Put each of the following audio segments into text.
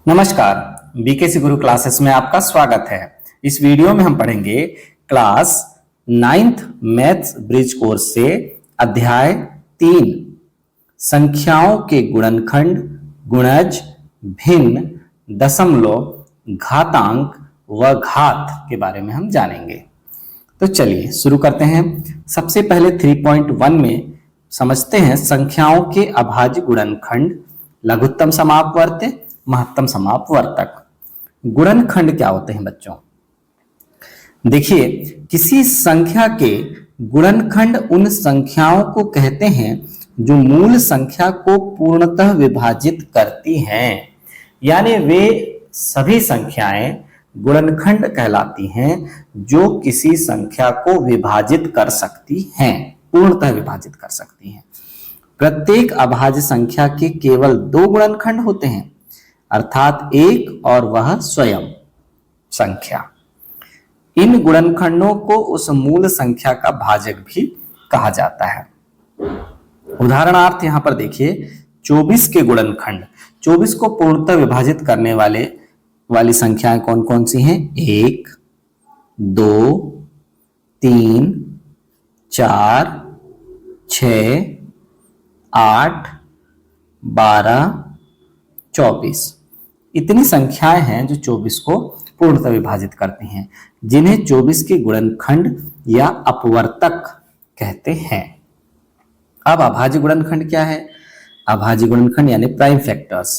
नमस्कार, बीकेसी गुरु क्लासेस में आपका स्वागत है। इस वीडियो में हम पढ़ेंगे class 9th maths bridge course से अध्याय 3 संख्याओं के गुणनखंड, गुणज, भिन्न, दशमलव, घातांक व घात के बारे में हम जानेंगे। तो चलिए शुरू करते हैं। सबसे पहले 3.1 में समझते हैं संख्याओं के अभाज्य गुणनखंड, लघुत्तम समापवर्त्य, महत्तम समापवर्तक। गुणनखंड क्या होते हैं बच्चों? देखिए, किसी संख्या के गुणनखंड उन संख्याओं को कहते हैं जो मूल संख्या को पूर्णतः विभाजित करती हैं। यानी वे सभी संख्याएं गुणनखंड कहलाती हैं जो किसी संख्या को विभाजित कर सकती हैं, पूर्णतः विभाजित कर सकती हैं। प्रत्येक अभाज्य संख्या के केवल 2 गुणनखंड होते हैं, अर्थात एक और वह स्वयं संख्या। इन गुणनखंडों को उस मूल संख्या का भाजक भी कहा जाता है। उदाहरणार्थ यहां पर देखिए, 24 के गुणनखंड, 24 को पूर्णतः विभाजित करने वाली संख्याएं कौन कौन सी हैं? 1, 2, 3, 4, 6, 8, 12, 24। इतनी संख्याएं हैं जो 24 को पूर्णतः विभाजित करती हैं, जिन्हें 24 के गुणनखंड या अपवर्तक कहते हैं। अब अभाज्य गुणनखंड क्या है? अभाज्य गुणनखंड यानी प्राइम फैक्टर्स।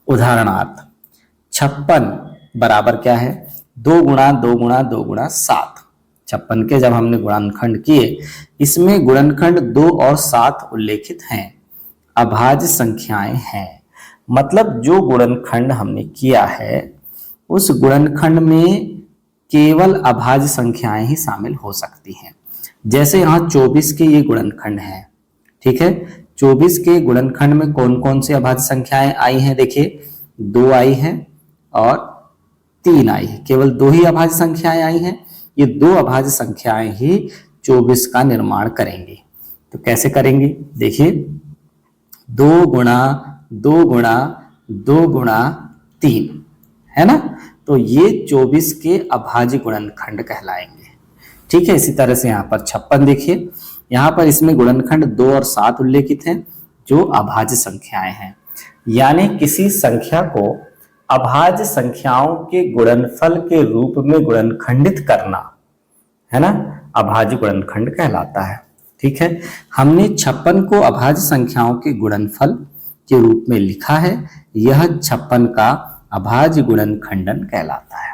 उदाहरणार्थ 56 बराबर क्या है? 2 गुणा 2 गुणा 2 गुणा 7। 56 के जब हमने गुणनखंड किए, इसमें गुणनखंड 2 और 7 उल्लेखित हैं, अभाज्य संख्याएं हैं। मतलब जो गुणनखंड हमने किया है उस गुणनखंड में केवल अभाज्य संख्याएं ही शामिल हो सकती हैं। जैसे यहाँ 24 के ये गुणनखंड हैं, ठीक है। 24 के गुणनखंड में कौन कौन सी अभाज्य संख्याएं आई हैं? देखिए, 2 आई हैं और 3 आई है, केवल 2 ही अभाज्य संख्याएं आई हैं। ये 2 अभाज्य संख्याएं ही 24 का निर्माण करेंगी। तो कैसे करेंगी? देखिए, 2 गुणा 2 गुणा 2 गुणा 3 है ना, तो ये 24 के अभाज्य गुणनखंड कहलाएंगे। ठीक है। इसी तरह से यहाँ पर 56 देखिए, यहाँ पर इसमें गुणनखंड 2 और 7 उल्लेखित हैं जो अभाज्य संख्याएं हैं। यानी किसी संख्या को अभाज्य संख्याओं के गुणनफल के रूप में गुणनखंडित करना है ना, अभाज्य गुणनखंड कहलाता है। ठीक है। हमने 56 को अभाज्य संख्याओं के गुणनफल के रूप में लिखा है, यह 56 का अभाज्य गुणनखंडन कहलाता है।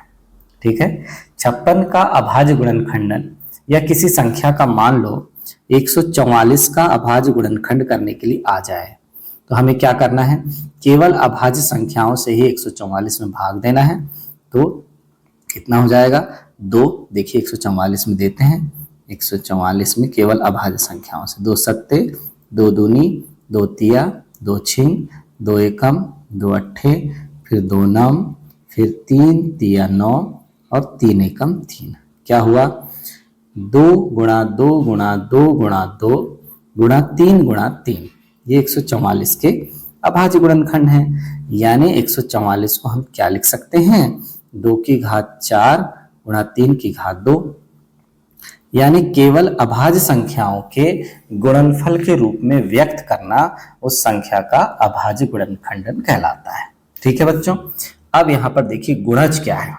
ठीक है। 56 का अभाज्य गुणनखंडन या किसी संख्या का मान लो 144 का अभाज्य गुणनखंड करने के लिए आ जाए, तो हमें क्या करना है? केवल अभाज्य संख्याओं से ही 144 में भाग देना है। तो कितना हो जाएगा? 2। देखिए 144 में देते हैं, 144 में केवल अभाज्य संख्याओं से 2 सत्ते, 2 दूनी, 2 तिया, 2 छिंग, 2 एकम, 2 अट्ठे, फिर 2 नम, फिर 3 तिया 9 और 3 एकम 3। क्या हुआ? 2 गुणा 2 गुणा 2 गुणा 2 गुणा 3 गुणा 3, ये 144 के अभाज्य गुणनखंड हैं। यानी 144 को हम क्या लिख सकते हैं? 2 की घात 4 गुणा 3 की घात 2। यानी केवल अभाज्य संख्याओं के गुणनफल के रूप में व्यक्त करना उस संख्या का अभाज्य गुणनखंडन कहलाता है। ठीक है बच्चों। अब यहां पर देखिए गुणज क्या है।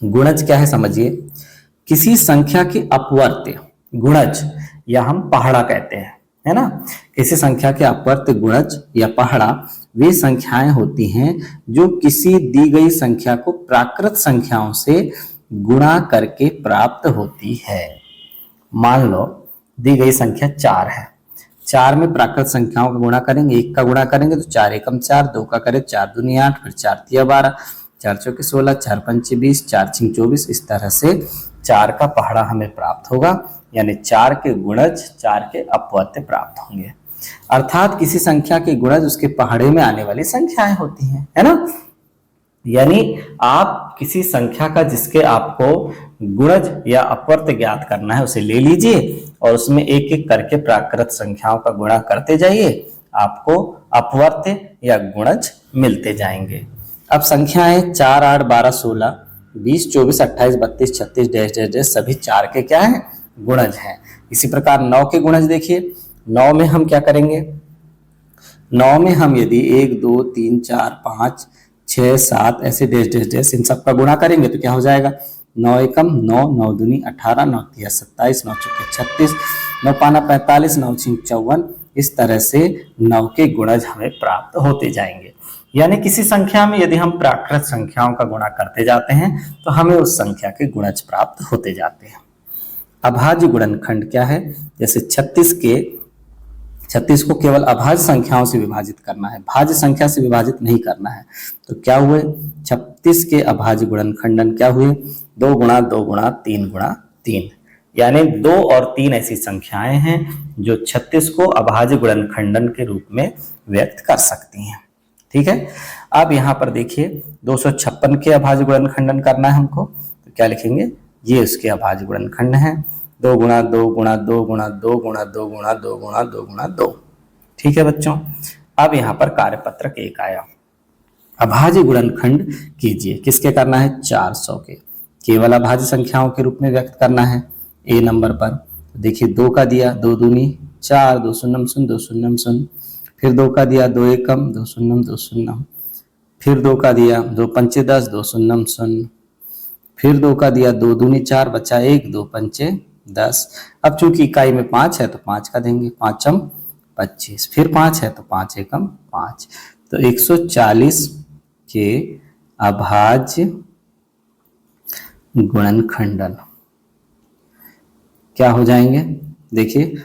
गुणज क्या है समझिए, किसी संख्या के अपवर्त्य गुणज या हम पहाड़ा कहते हैं, है ना। किसी संख्या के अपवर्त्य गुणज या पहाड़ा वे संख्याएं होती हैं जो किसी दी गई संख्या को प्राकृत संख्याओं से गुणा करके प्राप्त होती है। मान लो दी गई संख्या 4 है, 4 में प्राकृत संख्याओं का गुणा करेंगे, 1 का गुणा करेंगे तो 4 एकम 4, 2 का करें 4 दूनी 8, फिर 4 तिया 12, 4 चौके 16, 4 पंचे 20, 4 छिंग 24। इस तरह से 4 का पहाड़ा हमें प्राप्त होगा, यानी 4 के गुणज 4 के अपवर्त्य प्राप्त होंगे। अर्थात किसी संख्या के गुणज उसके पहाड़े में आने वाली संख्याएं होती हैं, है ना। यानी आप किसी संख्या का जिसके आपको गुणज या अपवर्त्य ज्ञात करना है उसे ले लीजिए और उसमें एक एक करके प्राकृत संख्याओं का गुणा करते जाइए आपको अपवर्त्य या गुणज मिलते जाएंगे। अब संख्याएं 4, 8, 12, 16, 20, 24, 28, 32, 36 डैश डैश डैश सभी 4 के क्या हैं? गुणज हैं। इसी प्रकार 9 के गुणज देखिए, 9 में हम क्या करेंगे? 9 में हम यदि 1, 2, 3, 4, 5, 6, 7 ऐसे डैश डैश डैश इन सब का गुणा करेंगे तो क्या हो जाएगा? 9 एकम 9, 9 दूनी 18, 9 तिया 27, 9 चौके 36, 9 पाना 45, 9 छिंग 54। इस तरह से 9 के गुणज हमें प्राप्त होते जाएंगे। यानी किसी संख्या में यदि हम प्राकृत संख्याओं का गुणा करते जाते हैं तो हमें उस संख्या के गुणज प्राप्त होते जाते हैं। अभाज्य गुणनखंड क्या है? जैसे 36 को केवल अभाज्य संख्याओं से विभाजित करना है, भाज्य संख्या से विभाजित नहीं करना है। तो क्या हुए? 36 के अभाज्य गुणनखंडन क्या हुए? 2 गुणा 2 गुणा 3 गुणा 3। यानी 2 और 3 ऐसी संख्याएं हैं जो 36 को अभाज्य गुणनखंडन के रूप में व्यक्त कर सकती हैं। ठीक है। अब यहाँ पर देखिए 256 के अभाज्य गुणनखंडन करना है हमको, तो क्या लिखेंगे? ये उसके अभाज्य गुणनखंड है। 2 गुणा 2 गुणा 2 गुणा 2 गुणा 2 गुणा 2 गुणा 2 गुणा 2। ठीक है बच्चों। अब यहाँ पर कार्यपत्रक 1 आया। अभाज्य गुणनखंड कीजिए। किसके करना है? 400 के। केवल अभाज्य संख्याओं के रूप में व्यक्त करना है। ए नंबर पर देखिए 2 का दिया, 2 दूनी 4, 2 शून्यम शून्य 2 शून्यम शून्य, फिर 2 का दिया, 2 एकम 2 शून्यम 2 शून्यम, फिर 2 का दिया, 2 पंचे 10 2 शून्यम शून्य, फिर 2 का दिया, 2 दूनी 4 बचा 1, 2 पंचे 10। अब चूंकि इकाई में 5 है तो 5 का देंगे, 5m 25, फिर 5 है तो 5 एकम 5। तो 140 के अभाज्य गुणनखंडन क्या हो जाएंगे? देखिए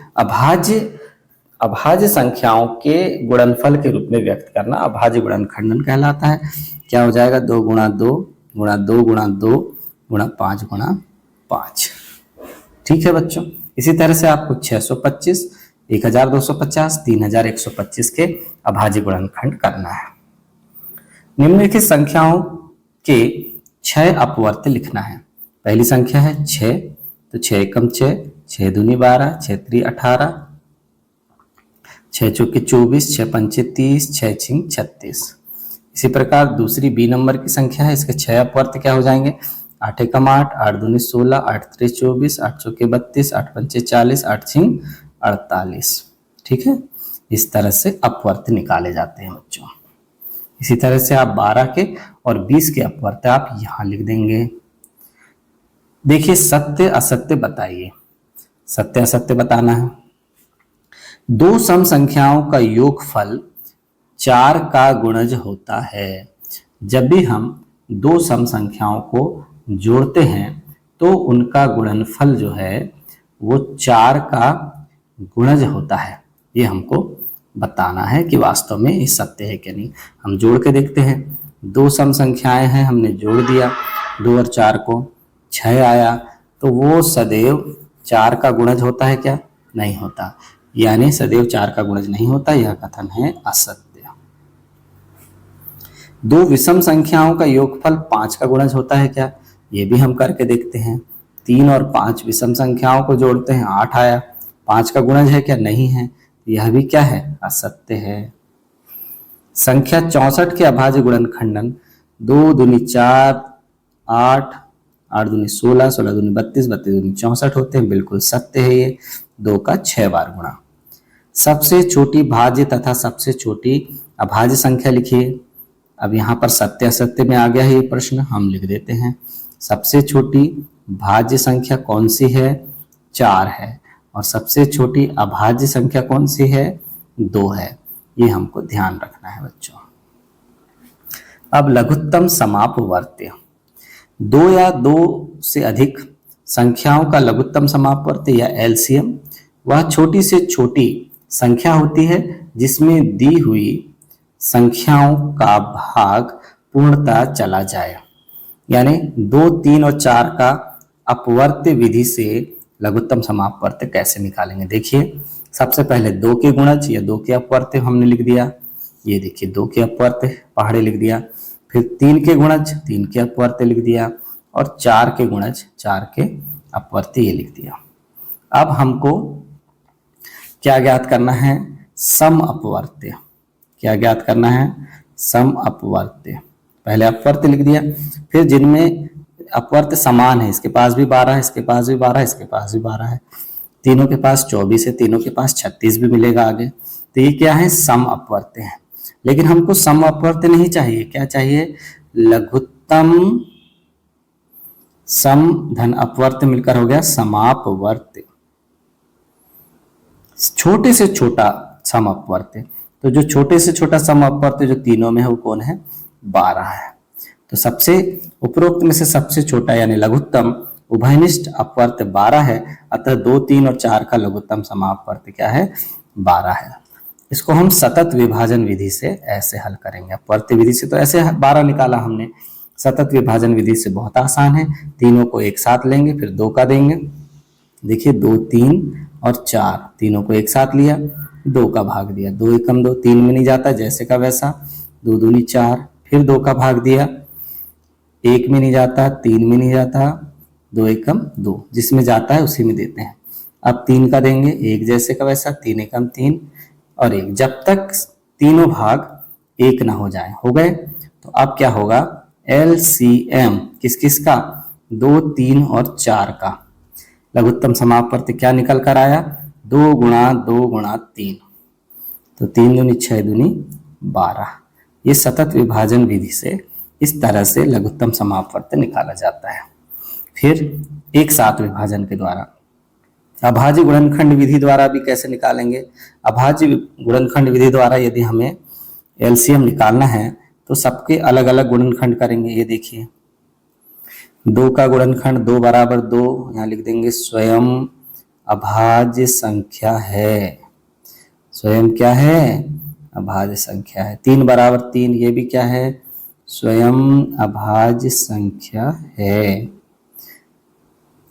अभाज्य संख्याओं के गुणनफल के रूप में व्यक्त करना अभाज्य गुणनखंडन कहलाता है। क्या हो जाएगा? 2 गुणा 2 गुणा 2 गुणा 2 गुणा 5 गुणा 5। ठीक है बच्चों। इसी तरह से आपको 625, 1250, 3125 के अभाज्य गुणनखंड करना है। निम्नलिखित संख्याओं के 6 अपवर्त्य लिखना है। पहली संख्या है 6, तो 6 एकम 6, 6 दूनी 12, 6 त्री 18, 6 चौके 24, 6 पंचे 30, 6 छिंग 36। इसी प्रकार दूसरी बी नंबर की संख्या है, इसके 6 अपवर्त्य क्या हो जाएंगे? 8 एकम 8, 8 दूनी 16, 8 त्री 24, 8 चौके 32, 8 पंचे 40, 8 छिंग 48। ठीक है। इस तरह से अपवर्त्य निकाले जाते हैं बच्चों। इसी तरह से आप 12 के और 20 के अपवर्त्य आप यहां लिख देंगे। देखिए सत्य असत्य बताइए। सत्य असत्य बताना है। 2 सम संख्याओं का योगफल 4 का गुणज होता है। जब भी हम 2 सम संख्याओं को जोड़ते हैं तो उनका गुणनफल जो है वो 4 का गुणज होता है। ये हमको बताना है कि वास्तव में ये सत्य है कि नहीं। हम जोड़ के देखते हैं। 2 सम संख्याएं हैं, हमने जोड़ दिया 2 और 4 को, 6 आया, तो वो सदैव 4 का गुणज होता है क्या? नहीं होता। यानी सदैव 4 का गुणज नहीं होता, यह कथन है असत्य। 2 विषम संख्याओं का योगफल 5 का गुणज होता है क्या? ये भी हम करके देखते हैं। 3 और 5 विषम संख्याओं को जोड़ते हैं, 8 आया, 5 का गुणज है क्या? नहीं है। यह भी क्या है? असत्य है। संख्या 64 के अभाज्य गुणनखंडन 2 दूनी 4, 8, 8 दूनी 16, 16 दूनी 32, 32 दूनी 64 होते हैं। बिल्कुल सत्य है ये। 2 का 6 बार गुणा। सबसे छोटी भाज्य तथा सबसे छोटी अभाज्य संख्या लिखिए। अब यहाँ पर सत्य असत्य में आ गया है ये प्रश्न, हम लिख देते हैं। सबसे छोटी भाज्य संख्या कौन सी है? 4 है। और सबसे छोटी अभाज्य संख्या कौन सी है? 2 है। ये हमको ध्यान रखना है बच्चों। अब लघुत्तम समापवर्त्य। 2 या 2 से अधिक संख्याओं का लघुत्तम समापवर्त्य या एलसीएम वह छोटी से छोटी संख्या होती है जिसमें दी हुई संख्याओं का भाग पूर्णतः चला जाए। यानी 2, 3 और 4 का अपवर्त्य विधि से लघुत्तम समापवर्त्य कैसे निकालेंगे? देखिए सबसे पहले 2 के गुणज या 2 के अपवर्त्य हमने लिख दिया। ये देखिए 2 के अपवर्त्य पहाड़े लिख दिया। फिर 3 के गुणज 3 के अपवर्त्य लिख दिया और 4 के गुणज 4 के अपवर्त्य ये लिख दिया। अब हमको क्या ज्ञात करना है? सम अपवर्त्य। क्या ज्ञात करना है? सम अपवर्त्य। पहले अपवर्त्य लिख दिया, फिर जिनमें अपवर्त्य समान है, इसके पास भी 12 है, इसके पास भी 12 है, इसके पास भी 12 है, तीनों के पास 24 है, तीनों के पास 36 भी मिलेगा आगे। तो ये क्या है? सम अपवर्त्य है। लेकिन हमको सम अपवर्त्य नहीं चाहिए, क्या चाहिए? लघुत्तम सम धन अपवर्त्य मिलकर हो गया समापवर्त्य, छोटे से छोटा सम अपवर्त्य। तो जो छोटे से छोटा सम अपवर्त्य जो तीनों में है वो कौन है? 12 है। तो सबसे उपरोक्त में से सबसे छोटा यानी लघुत्तम उभयनिष्ठ अपवर्त्य 12 है, अतः 2, 3 और 4 का लघुत्तम समापवर्त्य क्या है? 12 है। इसको हम सतत विभाजन विधि से ऐसे हल करेंगे। अपवर्त्य विधि से तो ऐसे 12 निकाला हमने, सतत विभाजन विधि से बहुत आसान है। तीनों को एक साथ लेंगे, फिर 2 का देंगे। देखिए 2, 3 और 4, तीनों को एक साथ लिया, 2 का भाग दिया, 2 एकम 2, 3 में नहीं जाता जैसे का वैसा, 2 दूनी 4, फिर 2 का भाग दिया, 1 में नहीं जाता, 3 में नहीं जाता, 2 एकम 2, जिसमें जाता है उसी में देते हैं। अब 3 का देंगे, 1 जैसे का वैसा, 3 एकम 3 और 1, जब तक तीनों भाग 1 ना हो जाए। हो गए? तो अब क्या होगा? LCM किस किस का? 2, 3 और 4 का लघुत्तम समापवर्त्य क्या निकल कर आया? 2 गुणा 2 गुणा 3, तो 3 दूनी 6 दूनी 12। ये सतत विभाजन विधि से इस तरह से लघुत्तम समापवर्त्य निकाला जाता है। फिर एक साथ विभाजन के द्वारा अभाज्य गुणनखंड विधि द्वारा भी कैसे निकालेंगे? अभाज्य गुणनखंड विधि द्वारा यदि हमें LCM निकालना है तो सबके अलग अलग गुणनखंड करेंगे। ये देखिए 2 का गुणनखंड 2 बराबर 2, यहाँ लिख देंगे स्वयं अभाज्य संख्या है। स्वयं क्या है? अभाज्य संख्या है। 3 बराबर 3, ये भी क्या है? स्वयं अभाज्य संख्या है।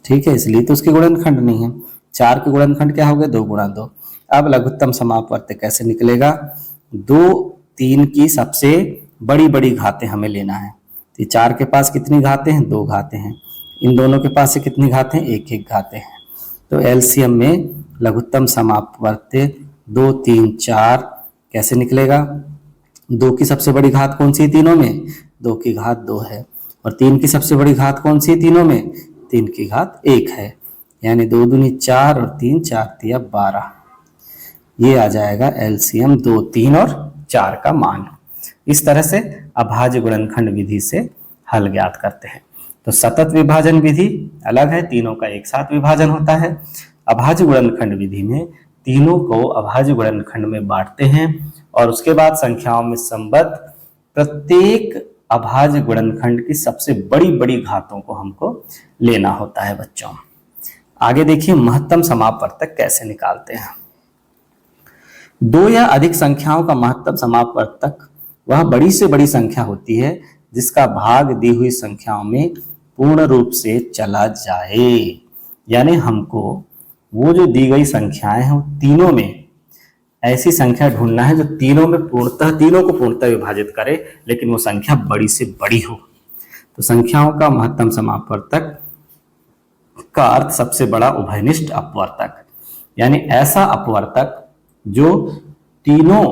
ठीक है, इसलिए तो उसके गुणनखंड नहीं है। 4 के गुणनखंड क्या हो गए? 2 गुणा 2। अब लघुत्तम समापवर्त्य कैसे निकलेगा? 2, 3 की सबसे बड़ी बड़ी घातें हमें लेना है। तो 4 के पास कितनी घातें हैं? 2 घातें हैं। इन दोनों के पास से कितनी घातें? 1 घातें हैं। तो LCM में लघुत्तम समापवर्त्य 2, 3, 4 कैसे निकलेगा? 2 की सबसे बड़ी घात कौन सी है तीनों में? 2 की घात 2 है। और 3 की सबसे बड़ी घात कौन सी है तीनों में? 3 की घात 1 है। यानी 2 दूनी 4 और 3, 4 तिया 12। ये आ जाएगा LCM 2, 3 और 4 का मान। इस तरह से अभाज्य गुणनखंड विधि से हल ज्ञात करते हैं। तो सतत विभाजन विधि अलग है, तीनों का एक साथ विभाजन होता है। अभाज्य गुणनखंड विधि में तीनों को अभाज्य गुणनखंड में बांटते हैं और उसके बाद संख्याओं में संबद्ध प्रत्येक अभाज्य गुणनखंड की सबसे बड़ी बड़ी घातों को हमको लेना होता है बच्चों। आगे देखिए महत्तम समापवर्तक कैसे निकालते हैं। 2 या अधिक संख्याओं का महत्तम समापवर्तक वह बड़ी से बड़ी संख्या होती है जिसका भाग दी हुई संख्याओं में पूर्ण रूप से चला जाए। यानी हमको वो जो दी गई संख्याएं हैं वो तीनों में ऐसी संख्या ढूंढना है जो तीनों को पूर्णतः विभाजित करे, लेकिन वो संख्या बड़ी से बड़ी हो। तो संख्याओं का महत्तम समापवर्तक का अर्थ सबसे बड़ा उभयनिष्ठ अपवर्तक, यानी ऐसा अपवर्तक जो तीनों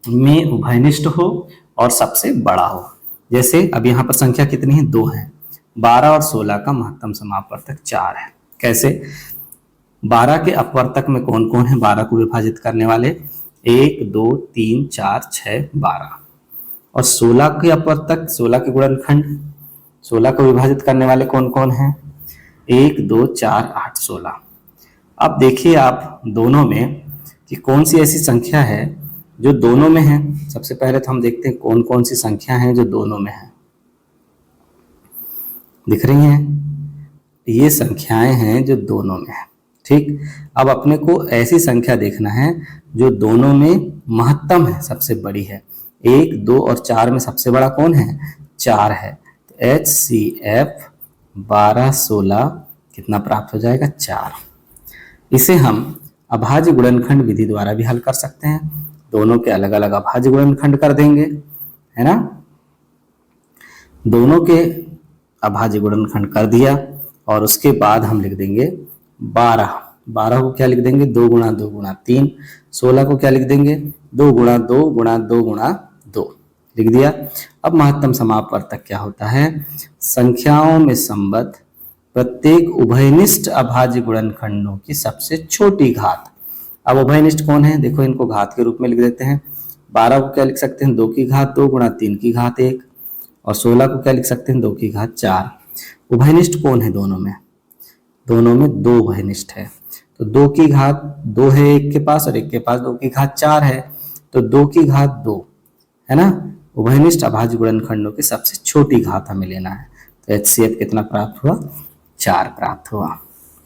में उभयनिष्ठ हो और सबसे बड़ा हो। जैसे अब यहाँ पर संख्या कितनी है? 2 है। 12 और 16 का महत्तम समापवर्तक 4 है। कैसे? 12 के अपवर्तक में कौन कौन है 12 को विभाजित करने वाले? 1, 2, 3, 4, 6, 12। और 16 के अपवर्तक, 16 के गुणनखंड 16 को विभाजित करने वाले कौन कौन हैं? 1, 2, 4, 8, 16। अब देखिए आप दोनों में कि कौन सी ऐसी संख्या है जो दोनों में है। सबसे पहले तो हम देखते हैं कौन कौन सी संख्या है जो दोनों में है। दिख रही हैं? ये संख्याएं हैं जो दोनों में है। ठीक, अब अपने को ऐसी संख्या देखना है जो दोनों में महत्तम है, सबसे बड़ी है। 1, 2 और 4 में सबसे बड़ा कौन है? 4 है। तो HCF 12, 16 कितना प्राप्त हो जाएगा? 4। इसे हम अभाज्य गुणनखंड विधि द्वारा भी हल कर सकते हैं। दोनों के अलग अलग अभाज्य गुणनखंड कर देंगे, है ना। दोनों के अभाज्य गुणनखंड कर दिया और उसके बाद हम लिख देंगे 12 12 को क्या लिख देंगे 2 गुणा 2 गुणा 3। 16 को क्या लिख देंगे 2 गुणा 2 गुणा 2 गुणा 2 लिख दिया। अब महत्तम समापवर्तक क्या होता है, संख्याओं में संबद्ध प्रत्येक उभयनिष्ठ अभाज्य गुणनखंडों की सबसे छोटी घात। अब उभयनिष्ठ कौन है, देखो इनको घात के रूप में लिख देते हैं। 12 को क्या लिख सकते हैं 2 की घात 2 गुणा 3 की घात 1, और 16 को क्या लिख सकते हैं 2 की घात 4। उभयनिष्ठ कौन है दोनों में, दोनों में 2 उभयनिष्ठ है, तो 2 की घात 2 है एक के पास और एक के पास 2 की घात 4 है, तो 2 की घात 2 है ना। उभयनिष्ठ अभाज्य गुणनखंडों की सबसे छोटी घात हमें लेना है, तो HCF कितना प्राप्त हुआ 4 प्राप्त हुआ।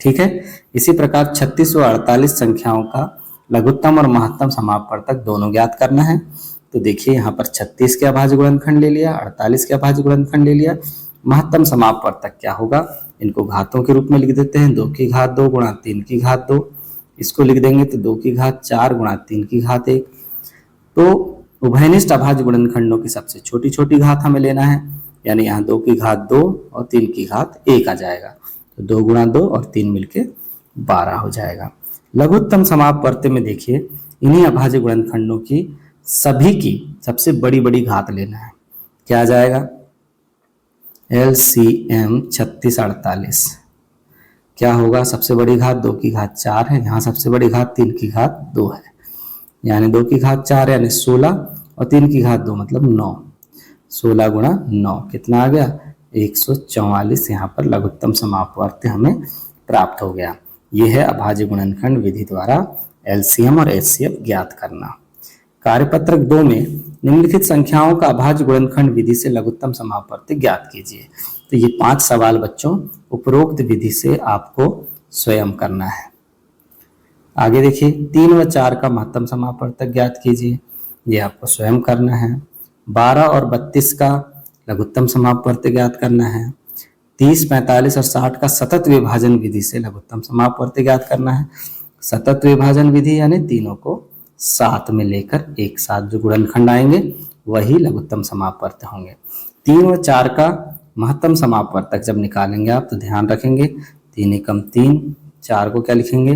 ठीक है, इसी प्रकार 36 व 48 संख्याओं का लघुत्तम और महत्तम समापवर्तक दोनों ज्ञात करना है। तो देखिए यहाँ पर 36 के अभाज्य गुणनखंड ले लिया, 48 के अभाज्य गुणनखंड ले लिया। महत्तम समापवर्तक क्या होगा, इनको घातों के रूप में लिख देते हैं। 2 की घात 2 गुणा 3 की घात 2, इसको लिख देंगे तो 2 की घात 4 गुणा 3 की घात 1। तो उभयनिष्ठ अभाज्य गुणनखंडों की सबसे छोटी छोटी घात हमें लेना है, यानी यहाँ 2 की घात 2 और 3 की घात 1 आ जाएगा, तो 2 गुणा 2 और 3 मिलके 12 हो जाएगा। लघुत्तम समापवर्तक में देखिए इन्हीं अभाज्य गुणनखंडों की सभी की सबसे बड़ी बड़ी घात लेना है। क्या आ जाएगा, LCM 36 48 क्या होगा, सबसे बड़ी घात 2 की घात 4 है, यहाँ सबसे बड़ी घात 3 की घात 2 है, यानी 2 की घात 4 यानी 16 और 3 की घात 2 मतलब 9। 16 गुणा 9 कितना आ गया 144। यहाँ पर लघुत्तम समापवर्तक हमें प्राप्त हो गया। यह है अभाज्य गुणनखंड विधि द्वारा LCM और HCF ज्ञात करना। कार्यपत्रक 2 में निम्नलिखित संख्याओं का अभाज्य गुणनखंड विधि से लघुत्तम समापवर्तक ज्ञात कीजिए। तो ये 5 सवाल बच्चों उपरोक्त विधि से आपको स्वयं करना है। आगे देखिए 3 व 4 का महत्तम समापवर्तक ज्ञात कीजिए, ये आपको स्वयं करना है। 12 और 32 का लघुत्तम समापवर्तक ज्ञात करना है। 30, 45 और 60 का सतत विभाजन विधि से लघुत्तम समापवर्तक ज्ञात करना है। सतत विभाजन विधि यानी तीनों को साथ में लेकर एक साथ जो गुणनखंड आएंगे वही लघुत्तम समापवर्तक होंगे। 3 व 4 का महत्तम समापवर्तक जब निकालेंगे आप तो ध्यान रखेंगे 3 एकम 3, 4 को क्या लिखेंगे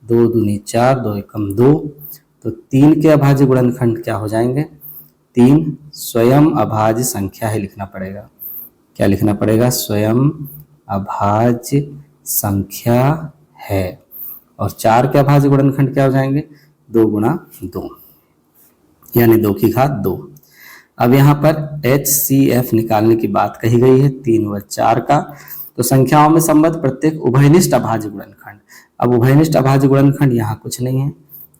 2 दूनी 4, 2 एकम 2, तो 3 के अभाज्य गुणनखंड क्या हो जाएंगे 3 स्वयं अभाज्य संख्या है लिखना पड़ेगा। क्या लिखना पड़ेगा, स्वयं अभाज्य संख्या है। और 4 के अभाज्य गुणनखंड क्या हो जाएंगे 2 गुणा 2 यानी 2 की घात 2। अब यहाँ पर HCF निकालने की बात कही गई है 3 व 4 का, तो संख्याओं में संबद्ध प्रत्येक उभयनिष्ठ अभाज्य गुणनखंड। अब उभयनिष्ठ अभाज्य गुणनखंड यहाँ कुछ नहीं है,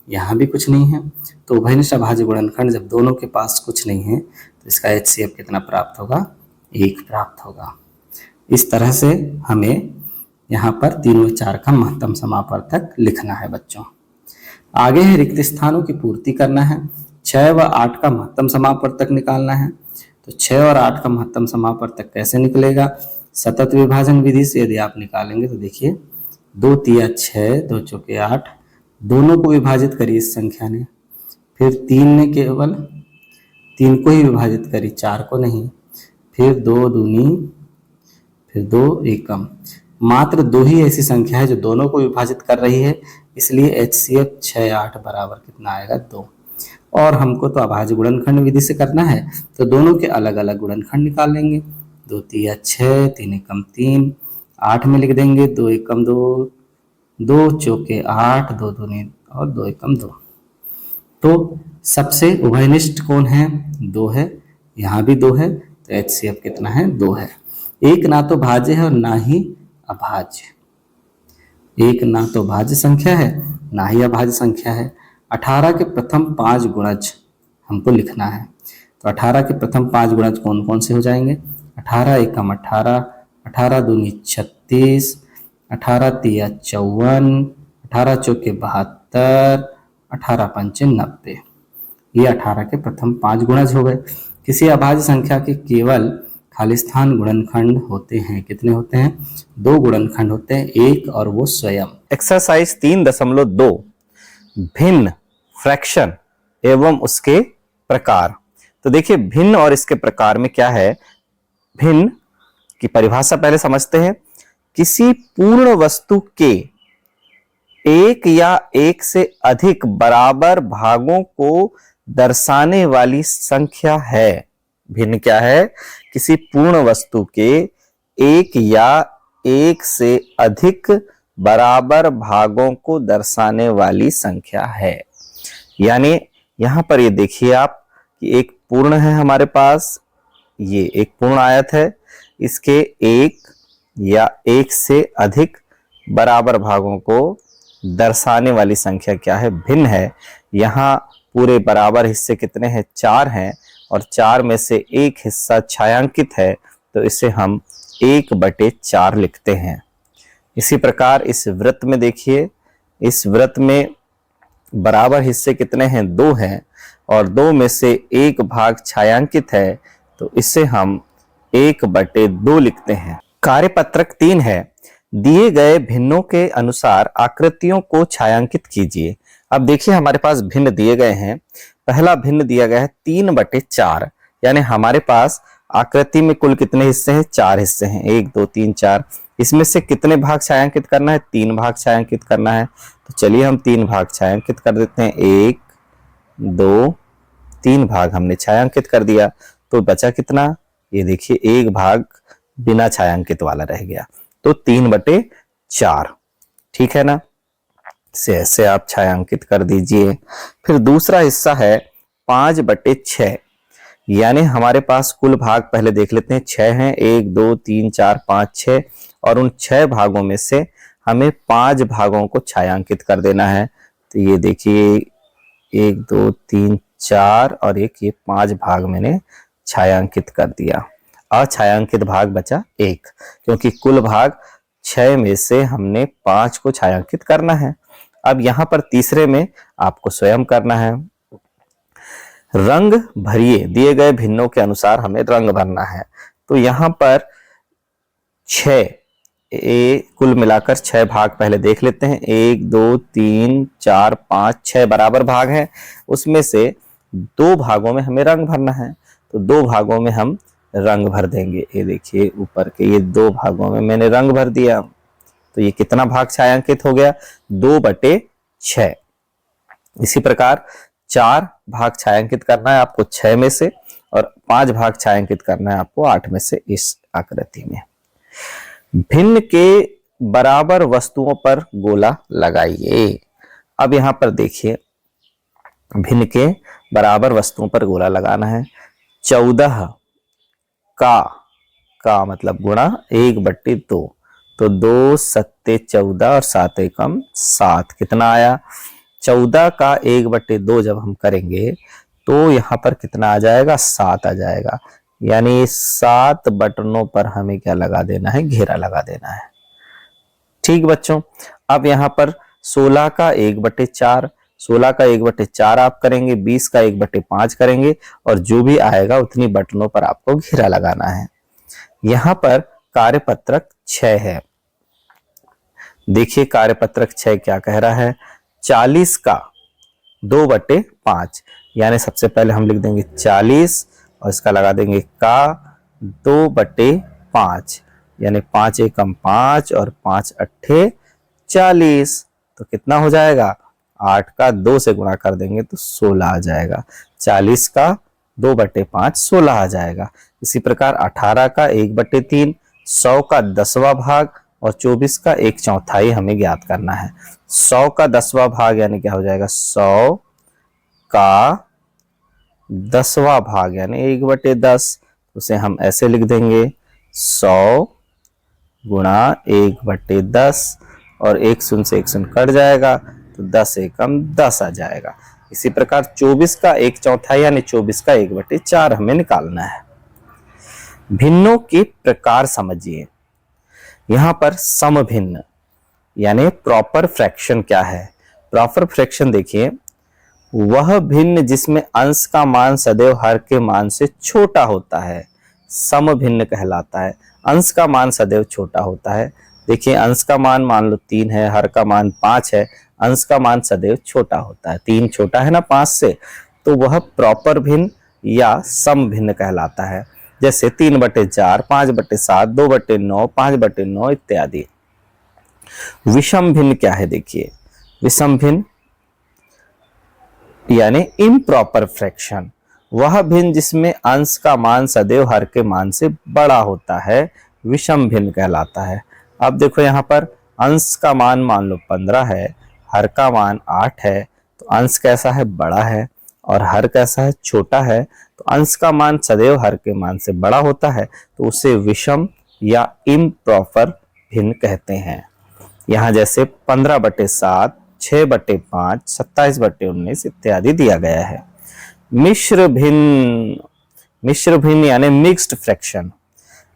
यहाँ भी कुछ नहीं है, तो उभयनिष्ठ अभाज्य गुणनखंड जब दोनों के पास कुछ नहीं है तो इसका HCF कितना प्राप्त होगा 1 प्राप्त होगा। इस तरह से हमें यहाँ पर 3 व 4 का महत्तम समापवर्तक लिखना है बच्चों। आगे है रिक्त स्थानों की पूर्ति करना है। 6 व 8 का महत्तम समापवर्तक निकालना है। तो 6 और 8 का महत्तम समापवर्तक कैसे निकलेगा, सतत विभाजन विधि से यदि आप निकालेंगे तो देखिए 2 तिया 6, 2 चौके 8, दोनों को विभाजित करिए इस संख्या ने, फिर 3 ने केवल 3 को ही विभाजित करी 4 को नहीं, फिर 2 दूनी, फिर 2 एकम, मात्र 2 ही ऐसी संख्या है जो दोनों को विभाजित कर रही है, इसलिए HCF 6 8 बराबर कितना आएगा 2। और हमको तो अभाज्य गुणनखंड विधि से करना है तो दोनों के अलग अलग गुणनखंड निकाल लेंगे। 2 तिया 6, 3 एकम 3, 8 में लिख देंगे 2 एकम 2, 2 चौके 8, 2 दूनी और 2 एकम 2। तो सबसे उभयनिष्ठ कौन है 2 है, यहाँ भी 2 है, तो HCF कितना है 2 है। एक ना तो भाज्य है और ना ही अभाज्य, एक ना तो भाज्य संख्या है ना ही अभाज्य संख्या है। 18 के प्रथम 5 गुणज हमको लिखना है, तो 18 के प्रथम 5 गुणज कौन कौन से हो जाएंगे 18 एकम 18, 18 दूनी 36, 18 तिया 54, 18 चौके 72, 18 पंचे 90। ये 18 के प्रथम 5 गुणज हो गए। किसी अभाज्य संख्या के केवल खाली स्थान गुणनखंड होते हैं, कितने होते हैं 2 गुणनखंड होते हैं, एक और वो स्वयं। एक्सरसाइज 3.2 भिन्न फ्रैक्शन एवं उसके प्रकार। तो देखिए भिन्न और इसके प्रकार में क्या है, भिन्न की परिभाषा पहले समझते हैं। किसी पूर्ण वस्तु के एक या एक से अधिक बराबर भागों को दर्शाने वाली संख्या है। भिन्न क्या है? किसी पूर्ण वस्तु के एक या एक से अधिक बराबर भागों को दर्शाने वाली संख्या है। यानी यहां पर ये देखिए आप कि एक पूर्ण है हमारे पास, ये एक पूर्ण आयत है, इसके एक या एक से अधिक बराबर भागों को दर्शाने वाली संख्या क्या है? भिन्न है। यहाँ पूरे बराबर हिस्से कितने हैं? 4 हैं, और 4 में से एक हिस्सा छायांकित है, तो इसे हम 1/4 लिखते हैं। इसी प्रकार इस वृत्त में देखिए, इस वृत्त में बराबर हिस्से कितने हैं? 2 हैं, और 2 में से एक भाग छायांकित है, तो इसे हम 1/2 लिखते हैं। कार्यपत्रक 3 है, दिए गए भिन्नों के अनुसार आकृतियों को छायांकित कीजिए। अब देखिए हमारे पास भिन्न दिए गए हैं। पहला भिन्न दिया गया है 3/4, यानी हमारे पास आकृति में कुल कितने हिस्से हैं? 4 हिस्से हैं, 1 2 3 4। इसमें से कितने भाग छायांकित करना है? 3 भाग छायांकित करना है। तो चलिए हम 3 भाग छायांकित कर देते हैं। 1 2 3 भाग हमने छायांकित कर दिया, तो बचा कितना? ये देखिए एक भाग बिना छायांकित वाला रह गया, तो 3/4। ठीक है ना? से ऐसे आप छायांकित कर दीजिए। फिर दूसरा हिस्सा है 5/6, यानी हमारे पास कुल भाग पहले देख लेते हैं। 6 हैं, 1 2 3 4 5 6, और उन 6 भागों में से हमें 5 भागों को छायांकित कर देना है। तो ये देखिए 1 2 3 4 और ये 5 भाग मैंने छायांकित कर दिया। अछायांकित भाग बचा 1, क्योंकि कुल भाग 6 में से हमने 5 को छायांकित करना है। अब यहां पर तीसरे में आपको स्वयं करना है। रंग भरिए, दिए गए भिन्नों के अनुसार हमें रंग भरना है। तो यहां पर 6 कुल मिलाकर 6 भाग पहले देख लेते हैं। 1 2 3 4 5 6 बराबर भाग हैं, उसमें से 2 भागों में हमें रंग भरना है। तो 2 भागों में हम रंग भर देंगे। ये देखिए ऊपर के ये 2 भागों में मैंने रंग भर दिया, तो ये कितना भाग छायांकित हो गया? 2/6। इसी प्रकार 4 भाग छायांकित करना है आपको 6 में से, और 5 भाग छायांकित करना है आपको 8 में से इस आकृति में। भिन्न के बराबर वस्तुओं पर गोला लगाइए। अब यहां पर देखिए भिन्न के बराबर वस्तुओं पर गोला लगाना है। 14 का मतलब गुणा 1/2, तो 2 सत्ते 14 और 7 एकम 7, कितना आया? 14 का 1/2 जब हम करेंगे तो यहां पर कितना आ जाएगा? 7 आ जाएगा। यानी 7 बटनों पर हमें क्या लगा देना है? घेरा लगा देना है। ठीक बच्चों, अब यहां पर 16 का 1/4, 16 का 1/4 आप करेंगे, 20 का 1/5 करेंगे, और जो भी आएगा उतनी बटनों पर आपको घेरा लगाना है। यहां पर कार्यपत्रक 6 है। देखिए कार्यपत्रक 6 क्या कह रहा है? 40 का 2/5, यानी सबसे पहले हम लिख देंगे 40 और इसका लगा देंगे का 2/5, यानी 5 एकम 5 और 5 अट्ठे 40। तो कितना हो जाएगा? 8 का 2 से गुणा कर देंगे तो 16 आ जाएगा। 40 का 2/5 16 आ जाएगा। इसी प्रकार 18 का 1/3, 100 का 10वां भाग और 24 का 1/4 हमें ज्ञात करना है। 100 का 10वां भाग यानी क्या हो जाएगा? 100 का 10वां भाग यानी 1/10, उसे हम ऐसे लिख देंगे 100 गुणा 1/10, और 1 शून्य से 1 शून्य कट जाएगा, तो 10 एकम 10 आ जाएगा। इसी प्रकार 24 का 1/4 यानी 24 का 1/4 हमें निकालना है। भिन्नों के प्रकार समझिए। यहां पर समभिन्न यानी प्रॉपर फ्रैक्शन क्या है? प्रॉपर फ्रैक्शन देखिए, वह भिन्न जिसमें अंश का मान सदैव हर के मान से छोटा होता है, समभिन्न कहलाता है। अंश का मान सदैव छोटा होता है। देखिए अंश का मान मान लो 3 है, हर का मान 5 है, अंश का मान सदैव छोटा होता है। 3 छोटा है ना 5 से, तो वह प्रॉपर भिन्न या समभिन्न कहलाता है। जैसे 3/4, 5/7, 2/9, 5/9 इत्यादि। विषम भिन्न क्या है? देखिए विषम भिन्न यानी इम्प्रॉपर फ्रैक्शन, वह भिन्न जिसमें अंश का मान सदैव हर के मान से बड़ा होता है विषम भिन्न कहलाता है। अब देखो यहाँ पर अंश का मान लो 15 है, हर का मान 8 है, तो अंश कैसा है, बड़ा है, और हर कैसा है, छोटा है। तो अंश का मान सदैव हर के मान से बड़ा होता है, तो उसे विषम या इम्प्रॉपर भिन्न कहते हैं। यहाँ जैसे 15/7, 6/5, 27/19 इत्यादि दिया गया है। मिश्र भिन्न यानी मिक्स्ड फ्रैक्शन।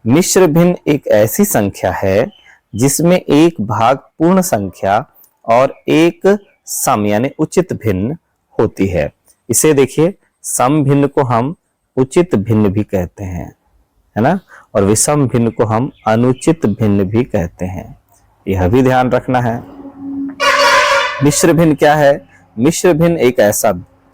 मिश्र भिन्न एक ऐसी संख्या है जिसमें एक भाग पूर्ण संख्या और एक सम यानी उचित भिन्न होती है। इसे देखिए, सम भिन्न को हम उचित भिन्न भी कहते हैं, है ना, और विषम भिन्न को हम अनुचित भिन्न भी कहते हैं, यह भी ध्यान रखना है। मिश्र भिन्न क्या है? मिश्र भिन्न एक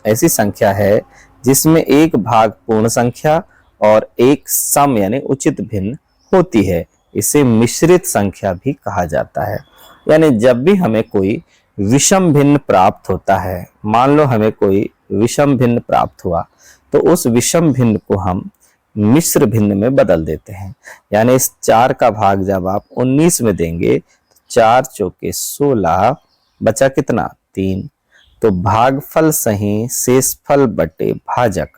ऐसी संख्या है जिसमें एक भाग पूर्ण संख्या और एक सम यानी उचित भिन्न होती है। इसे मिश्रित संख्या भी कहा जाता है। यानी जब भी हमें कोई विषम भिन्न प्राप्त होता है, मान लो हमें कोई विषम भिन्न प्राप्त हुआ, तो उस विषम भिन्न को हम मिश्र भिन्न में बदल देते हैं। यानी इस 4 का भाग जब आप 19 में देंगे तो 4 चौके 16, बचा कितना, 3। तो भागफल सही शेषफल बटे भाजक,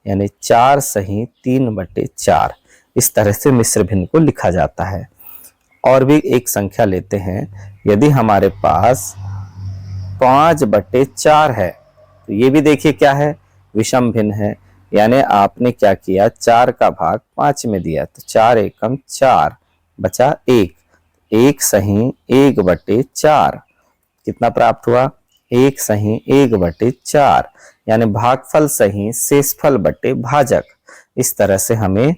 यानी 4 सही 3/4। इस तरह से मिश्र भिन्न को लिखा जाता है। और भी एक संख्या लेते हैं, यदि हमारे पास 5/4 है, तो ये भी देखिए क्या है, विषम भिन्न है। यानी आपने क्या किया, 4 का भाग 5 में दिया, तो 4 एकम 4, बचा 1, 1 सही 1/4, कितना प्राप्त हुआ, 1 सही 1/4, यानी भागफल सही शेषफल बटे भाजक। इस तरह से हमें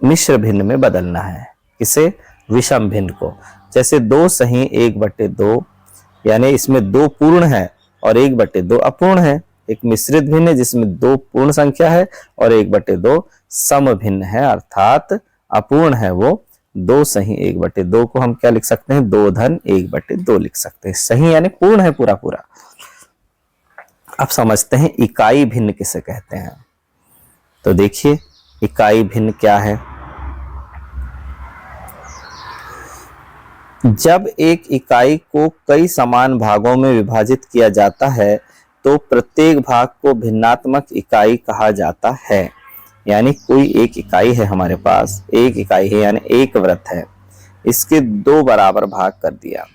मिश्र भिन्न में बदलना है, किसे, विषम भिन्न को। जैसे 2 सही 1/2, यानी इसमें 2 पूर्ण है और 1/2 अपूर्ण है। एक मिश्रित भिन्न है जिसमें 2 पूर्ण संख्या है और 1/2 सम भिन्न है, अर्थात अपूर्ण है। वो 2 सही 1/2 को हम क्या लिख सकते हैं, 2 धन 1/2 लिख सकते हैं। सही यानी पूर्ण है पूरा पूरा। अब समझते हैं इकाई भिन्न किसे कहते हैं। तो देखिए इकाई भिन्न क्या है। जब एक इकाई को कई समान भागों में विभाजित किया जाता है तो प्रत्येक भाग को भिन्नात्मक इकाई कहा जाता है। यानी कोई एक इकाई है, हमारे पास एक इकाई है यानी एक वृत्त है, इसके 2 बराबर भाग कर दिया,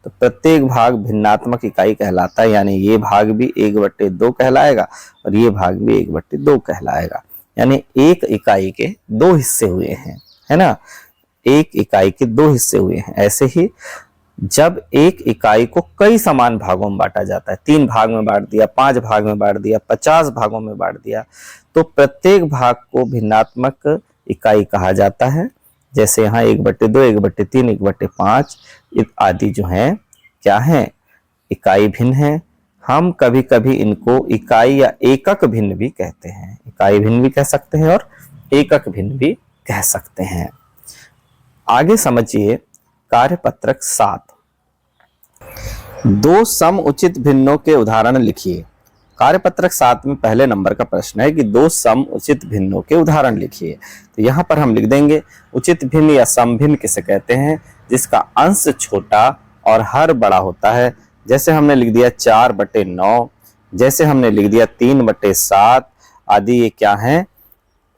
तो प्रत्येक भाग भिन्नात्मक इकाई कहलाता है। यानी ये भाग भी 1/2 कहलाएगा और ये भाग भी 1/2 कहलाएगा। यानी एक इकाई के 2 हिस्से हुए हैं, है ना, एक इकाई के 2 हिस्से हुए हैं। ऐसे ही जब एक इकाई को कई समान भागों में बांटा जाता है, 3 भाग में बांट दिया, 5 भाग में बांट दिया, 50 भागों में बांट दिया, तो प्रत्येक भाग को भिन्नात्मक इकाई कहा जाता है। जैसे यहाँ 1/2, 1/3, 1/5 आदि जो हैं क्या हैं, इकाई भिन्न है। हम कभी कभी इनको इकाई या एकक भिन्न भी कहते हैं। इकाई भिन्न भी कह सकते हैं और एकक भिन्न भी कह सकते हैं। आगे समझिए कार्यपत्रक 7। 2 सम उचित भिन्नों के उदाहरण लिखिए। कार्यपत्रक 7 में पहले नंबर का प्रश्न है कि 2 सम उचित भिन्नों के उदाहरण लिखिए। तो यहाँ पर हम लिख देंगे उचित भिन्न या सम भिन्न किसे कहते हैं, जिसका अंश छोटा और हर बड़ा होता है। जैसे हमने लिख दिया 4/9, जैसे हमने लिख दिया 3/7 आदि, ये क्या है,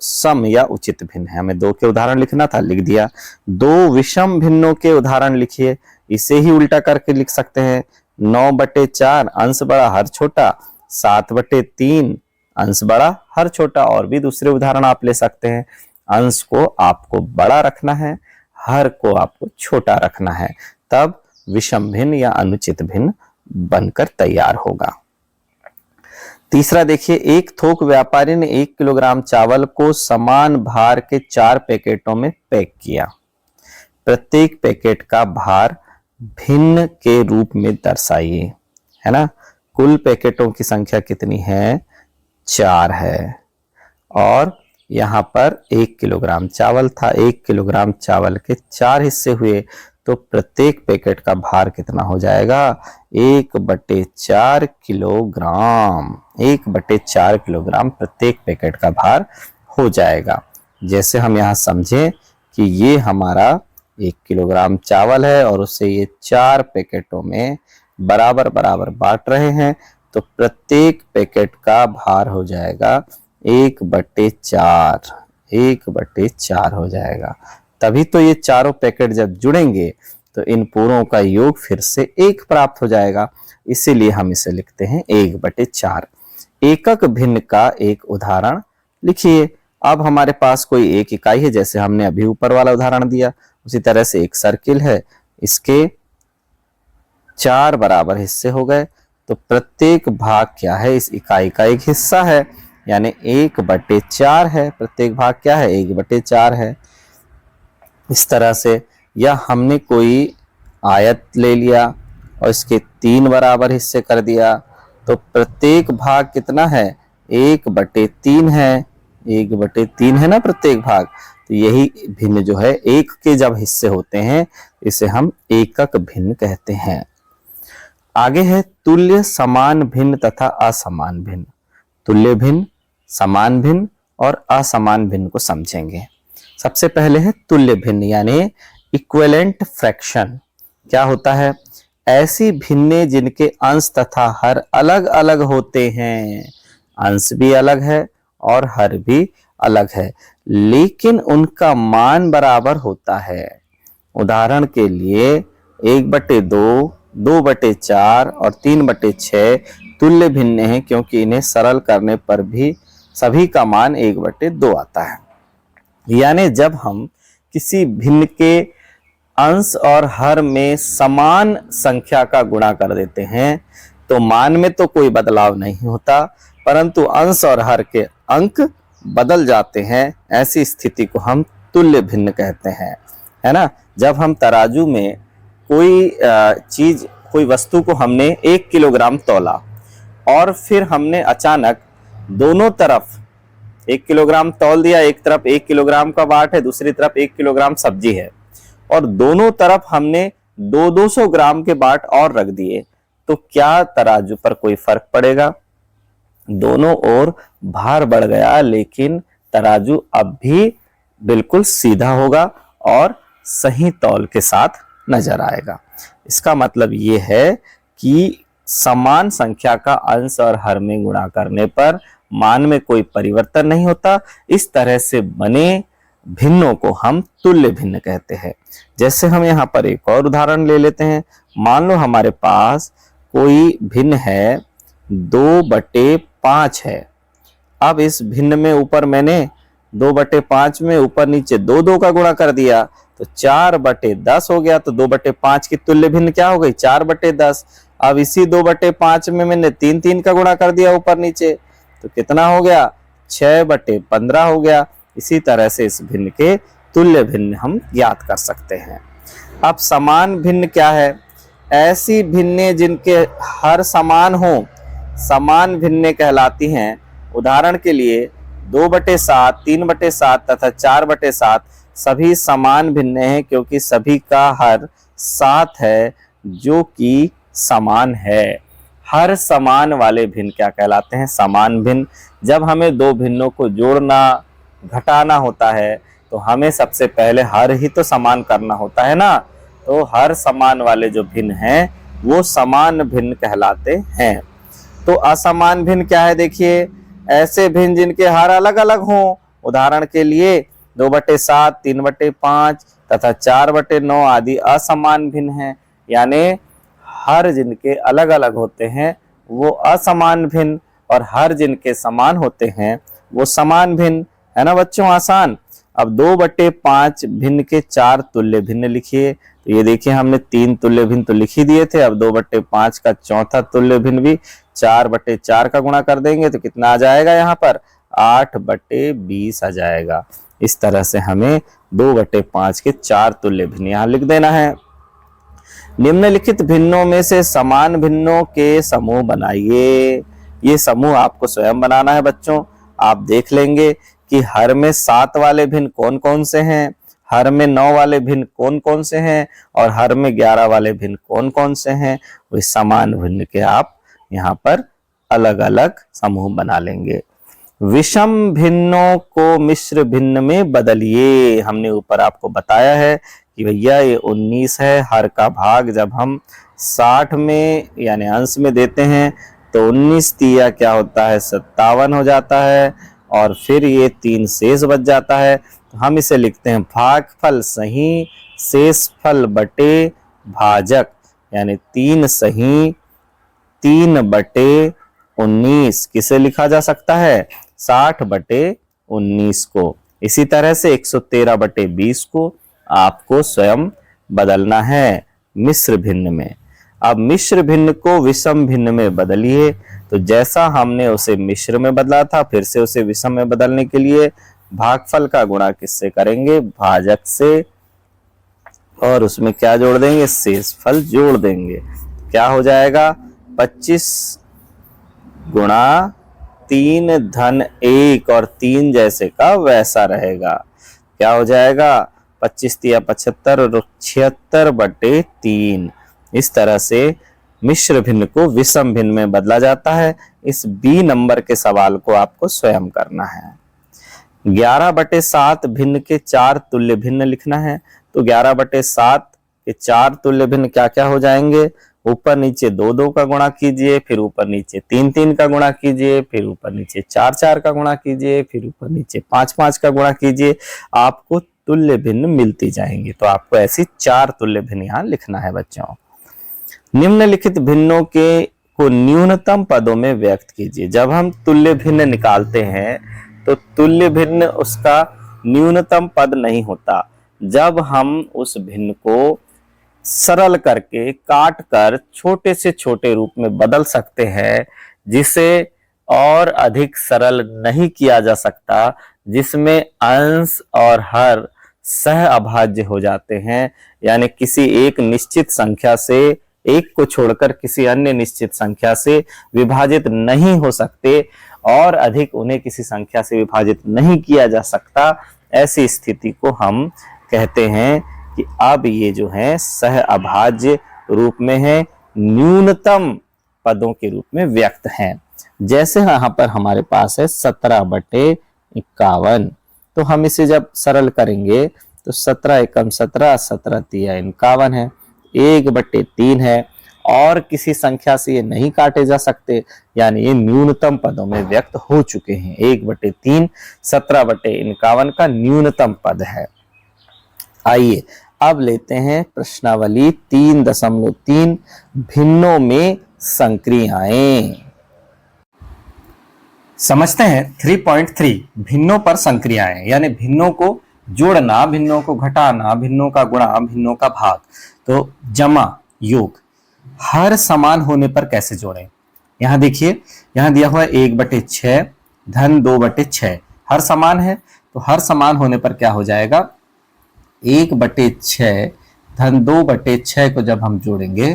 सम या उचित भिन्न है। हमें 2 के उदाहरण लिखना था, लिख दिया। 2 विषम भिन्नों के उदाहरण लिखिए। इसे ही उल्टा करके लिख सकते हैं, 9/4 अंश बड़ा हर छोटा, 7/3 अंश बड़ा हर छोटा। और भी दूसरे उदाहरण आप ले सकते हैं। अंश को आपको बड़ा रखना है, हर को आपको छोटा रखना है, तब विषम भिन्न या अनुचित भिन्न बनकर तैयार होगा। तीसरा देखिए, एक थोक व्यापारी ने 1 किलोग्राम चावल को समान भार के 4 पैकेटों में पैक किया। प्रत्येक पैकेट का भार भिन्न के रूप में दर्शाइए, है ना। कुल पैकेटों की संख्या कितनी है, 4 है। और यहाँ पर 1 किलोग्राम चावल था, 1 किलोग्राम चावल के 4 हिस्से हुए, तो प्रत्येक पैकेट का भार कितना हो जाएगा? 1/4 किलोग्राम। 1/4 किलोग्राम प्रत्येक पैकेट का भार हो जाएगा। जैसे हम यहाँ समझें कि ये हमारा 1 किलोग्राम चावल है और उसे ये 4 पैकेटों में बराबर बराबर बांट रहे हैं, तो प्रत्येक पैकेट का भार हो जाएगा 1/4। 1/4 हो जाएगा। तभी तो ये चारों पैकेट जब जुड़ेंगे तो इन पूरों का योग फिर से 1 प्राप्त हो जाएगा। इसीलिए हम इसे लिखते हैं 1/4। एकक भिन्न का एक उदाहरण लिखिए। अब हमारे पास कोई एक इकाई है, जैसे हमने अभी ऊपर वाला उदाहरण दिया, उसी तरह से एक सर्किल है, इसके 4 बराबर हिस्से हो गए, तो प्रत्येक भाग क्या है? इस इकाई का एक हिस्सा है, यानी 1/4 है। प्रत्येक भाग क्या है? 1/4 है। इस तरह से, या हमने कोई आयत ले लिया और इसके 3 बराबर हिस्से कर दिया, तो प्रत्येक भाग कितना है? 1/3 है। 1/3 है ना प्रत्येक भाग। तो यही भिन्न जो है, एक के जब हिस्से होते हैं इसे हम एकक भिन्न कहते हैं। आगे है तुल्य, समान भिन्न तथा असमान भिन्न। तुल्य भिन्न, समान भिन्न और असमान भिन्न को समझेंगे। सबसे पहले है तुल्य भिन्न, यानी इक्विवेलेंट फ्रैक्शन। क्या होता है? ऐसी भिन्ने जिनके अंश तथा हर अलग अलग होते हैं। अंश भी अलग है और हर भी अलग है, लेकिन उनका मान बराबर होता है। उदाहरण के लिए 1/2, 2/4 और 3/6 तुल्य भिन्न हैं, क्योंकि इन्हें सरल करने पर भी सभी का मान 1/2 आता है। यानी जब हम किसी भिन्न के अंश और हर में समान संख्या का गुणा कर देते हैं तो मान में तो कोई बदलाव नहीं होता, परंतु अंश और हर के अंक बदल जाते हैं। ऐसी स्थिति को हम तुल्य भिन्न कहते हैं, है ना। जब हम तराजू में कोई चीज, कोई वस्तु को हमने 1 किलोग्राम तौला और फिर हमने अचानक दोनों तरफ 1 किलोग्राम तौल दिया, एक तरफ 1 किलोग्राम का बाट है, दूसरी तरफ 1 किलोग्राम सब्जी है, और दोनों तरफ हमने 200 ग्राम के बाट और रख दिए, तो क्या तराजू पर कोई फर्क पड़ेगा? दोनों ओर भार बढ़ गया, लेकिन तराजू अब भी बिल्कुल सीधा होगा और सही तौल के साथ नजर आएगा। इसका मतलब ये है कि समान संख्या का अंश और हर में गुणा करने पर मान में कोई परिवर्तन नहीं होता। इस तरह से बने भिन्नों को हम तुल्य भिन्न कहते हैं। जैसे हम यहाँ पर एक और उदाहरण ले लेते हैं। मान लो हमारे पास कोई भिन्न है 2/5 है। अब इस भिन्न में ऊपर मैंने 2/5 में ऊपर नीचे 2 का गुणा कर दिया, तो 4/10 हो गया। तो 2/5 की तुल्य भिन्न क्या हो गई? 4/10। अब इसी 2/5 में मैंने 3 का गुणा कर दिया ऊपर नीचे, तो कितना हो गया? 6/15 हो गया। इसी तरह से इस भिन्न के तुल्य भिन्न हम ज्ञात कर सकते हैं। अब समान भिन्न क्या है? ऐसी भिन्ने जिनके हर समान हो, समान भिन्ने कहलाती हैं। उदाहरण के लिए 2/7, 3/7 तथा 4/7 सभी समान भिन्न हैं, क्योंकि सभी का हर 7 है, जो कि समान है। हर समान वाले भिन्न क्या कहलाते हैं? समान भिन्न। जब हमें दो भिन्नों को जोड़ना, घटाना होता है, तो हमें सबसे पहले हर ही तो समान करना होता है ना। तो हर समान वाले जो भिन्न हैं वो समान भिन्न कहलाते हैं। तो असमान भिन्न क्या है? देखिए, ऐसे भिन्न जिनके हर अलग अलग हों। उदाहरण के लिए 2/7, 3/5 तथा 4/9 आदि असमान भिन्न हैं। यानी हर जिनके अलग अलग होते हैं वो असमान भिन्न, और हर जिनके समान होते हैं वो समान भिन्न, है ना बच्चों। आसान। अब 2/5 भिन्न के 4 तुल्य भिन्न लिखिए। तो ये देखिए, हमने 3 तुल्य भिन्न तो लिख ही दिए थे। अब 2/5 का चौथा तुल्य भिन्न भी 4/4 का गुणा कर देंगे तो कितना आ जाएगा? यहाँ पर 8/20 आ जाएगा। इस तरह से हमें 2/5 के 4 तुल्य भिन्न यहाँ लिख देना है। निम्नलिखित भिन्नों में से समान भिन्नों के समूह बनाइए। ये समूह आपको स्वयं बनाना है बच्चों। आप देख लेंगे कि हर में 7 वाले भिन्न कौन कौन से हैं। हर में 9 वाले भिन्न कौन कौन से हैं और हर में 11 वाले भिन्न कौन कौन से हैं, वही समान भिन्न के आप यहाँ पर अलग अलग समूह बना लेंगे। विषम भिन्नों को मिश्र भिन्न में बदलिए। हमने ऊपर आपको बताया है कि भैया ये 19 है, हर का भाग जब हम 60 में यानी अंश में देते हैं तो 19 तिया क्या होता है 57 हो जाता है, और फिर ये 3 शेष बच जाता है। तो हम इसे लिखते हैं भागफल सही शेषफल बटे भाजक, यानी 3 सही 3 बटे 19 किसे लिखा जा सकता है 60 बटे 19 को। इसी तरह से 113 बटे 20 को आपको स्वयं बदलना है मिश्र भिन्न में। अब मिश्र भिन्न को विषम भिन्न में बदलिए। तो जैसा हमने उसे मिश्र में बदला था, फिर से उसे विषम में बदलने के लिए भागफल का गुणा किससे करेंगे भाजक से, और उसमें क्या जोड़ देंगे शेषफल जोड़ देंगे। क्या हो जाएगा 25 गुणा 3 धन 1 और 3 जैसे का वैसा रहेगा। क्या हो जाएगा 25 तिया 75 और 76 बटे 3। इस तरह से मिश्र भिन्न को विषम भिन्न में बदला जाता है। इस बी नंबर के सवाल को आपको स्वयं करना है। 11 बटे 7 भिन्न के 4 तुल्य भिन्न लिखना है। तो 11 बटे 7 के 4 तुल्य भिन्न क्या क्या हो जाएंगे, ऊपर नीचे 2 का गुणा कीजिए, फिर ऊपर नीचे 3 का गुणा कीजिए, फिर ऊपर नीचे 4 का गुणा कीजिए, फिर ऊपर नीचे 5 का गुणा कीजिए। आपको तुल्य भिन्न मिलती जाएंगी। तो आपको ऐसी 4 तुल्य भिन्न यहाँ लिखना है बच्चों। निम्नलिखित भिन्नों के को न्यूनतम पदों में व्यक्त कीजिए। जब हम तुल्य भिन्न निकालते हैं तो तुल्य भिन्न उसका न्यूनतम पद नहीं होता। जब हम उस भिन्न को सरल करके काट कर छोटे से छोटे रूप में बदल सकते हैं, जिसे और अधिक सरल नहीं किया जा सकता, जिसमें अंश और हर सह अभाज्य हो जाते हैं, यानी किसी एक निश्चित संख्या से एक को छोड़कर किसी अन्य निश्चित संख्या से विभाजित नहीं हो सकते और अधिक उन्हें किसी संख्या से विभाजित नहीं किया जा सकता। ऐसी स्थिति को हम कहते हैं कि अब ये जो है सह अभाज्य रूप में है, न्यूनतम पदों के रूप में व्यक्त हैं। जैसे यहाँ पर हमारे पास है 17 बटे 51। तो हम इसे जब सरल करेंगे तो 17 एकम 17, 17 तिया 51 है, 1 बटे 3 है, और किसी संख्या से ये नहीं काटे जा सकते, यानी ये न्यूनतम पदों में व्यक्त हो चुके हैं। 1 बटे 3 17 बटे 51 का न्यूनतम पद है। आइए अब लेते हैं प्रश्नावली 3.3 भिन्नों में संक्रियाएं। समझते हैं 3.3 भिन्नों पर संक्रियाएं, यानी भिन्नों को जोड़ना, भिन्नों को घटाना, भिन्नों का गुणा, भिन्नों का भाग। तो जमा योग हर समान होने पर कैसे जोड़ें। यहां देखिए, यहां दिया हुआ है 1 बटे 6 धन 2 बटे 6। हर समान है तो हर समान होने पर क्या हो जाएगा 1 बटे 6 धन 2 बटे 6 को जब हम जोड़ेंगे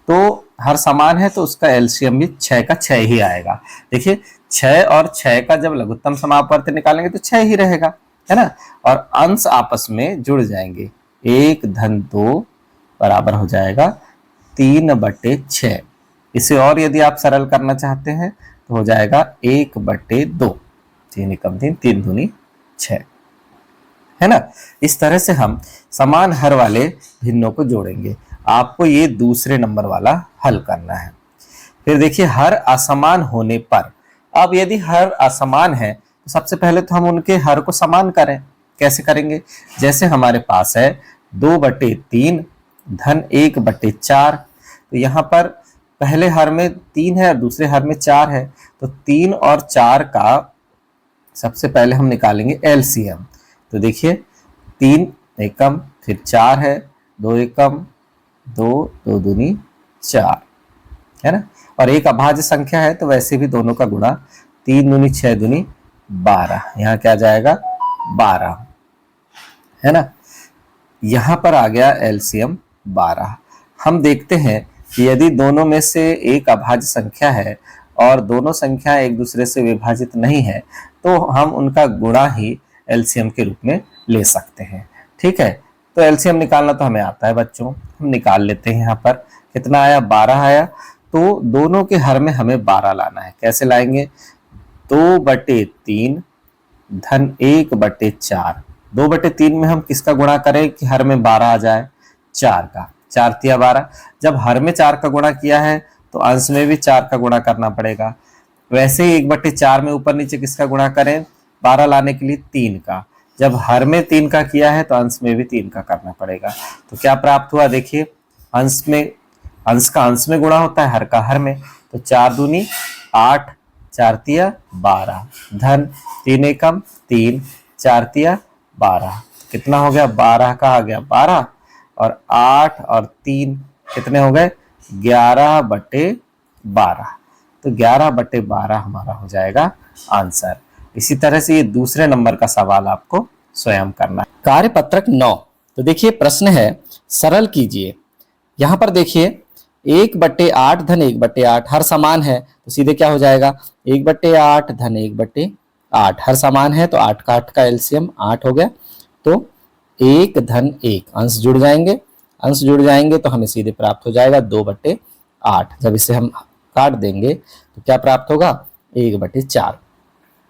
तो हर समान है तो उसका एलसीएम भी 6 का 6 ही आएगा। देखिए 6 और 6 का जब लघुत्तम समापवर्ती निकालेंगे तो 6 ही रहेगा, है ना। और अंश आपस में जुड़ जाएंगे। 1 धन 2 बराबर हो जाएगा 3 बटे 6। इसे और यदि आप सरल करना चाहते हैं तो हो जाएगा 1 बटे 2, 3 एकम 3, 3 दूनी 6, है ना। इस तरह से हम समान हर वाले भिन्नों को जोड़ेंगे। आपको ये दूसरे नंबर वाला हल करना है। फिर देखिए हर असमान होने पर, अब यदि हर असमान है तो सबसे पहले तो हम उनके हर को समान करें। कैसे करेंगे, जैसे हमारे पास है 2 बटे 3 धन 1 बटे 4। तो यहाँ पर पहले हर में 3 है और दूसरे हर में 4 है, तो 3 और 4 का सबसे पहले हम निकालेंगे एलसीएम। तो देखिए 3 एकम फिर 4 है, 2 एकम 2, 2 दूनी 4, है ना। और एक अभाज्य संख्या है तो वैसे भी दोनों का गुणा, 3 दूनी 6 दूनी 12, यहाँ क्या जाएगा 12, है ना। यहाँ पर आ गया एलसीएम 12। हम देखते हैं कि यदि दोनों में से एक अभाज्य संख्या है और दोनों संख्या एक दूसरे से विभाजित नहीं है तो हम उनका गुणा ही एलसीएम के रूप में ले सकते हैं। ठीक है, तो एलसीएम निकालना तो हमें आता है बच्चों, हम निकाल लेते हैं। यहाँ पर कितना आया, 12 आया। तो दोनों के हर में हमें 12 लाना है। कैसे लाएंगे, 2/3 धन 1/4। 2/3 में हम किसका गुणा करें कि हर में 12 आ जाए, 4 का। 4 तिया 12। जब हर में 4 का गुणा किया है तो अंश में भी 4 का गुणा करना पड़ेगा। वैसे ही 1/4 में ऊपर नीचे किसका गुणा करें, 12 लाने के लिए 3 का। जब हर में 3 का किया है तो अंश में भी 3 का करना पड़ेगा। तो क्या प्राप्त हुआ, देखिए अंश का अंश में गुणा होता है, हर का हर में। तो 4 दूनी 8, 4 तिया 12 धन 3 एकम 3, 4 तिया 12। कितना हो गया, 12 का आ गया 12 और 8 और 3 कितने हो गए, 11/12। तो 11/12 हमारा हो जाएगा आंसर। इसी तरह से ये दूसरे नंबर का सवाल आपको स्वयं करना है। कार्यपत्रक 9। तो देखिए प्रश्न है, सरल कीजिए। यहां पर देखिए 1/8 धन 1/8 हर समान है, तो सीधे क्या हो जाएगा, 1/8 धन 1/8 हर समान है, तो 8 का 8 का एलसीएम 8 हो गया। तो 1 धन 1 अंश जुड़ जाएंगे तो हमें सीधे प्राप्त हो जाएगा 2/8। जब इसे हम काट देंगे तो क्या प्राप्त होगा, 1/4।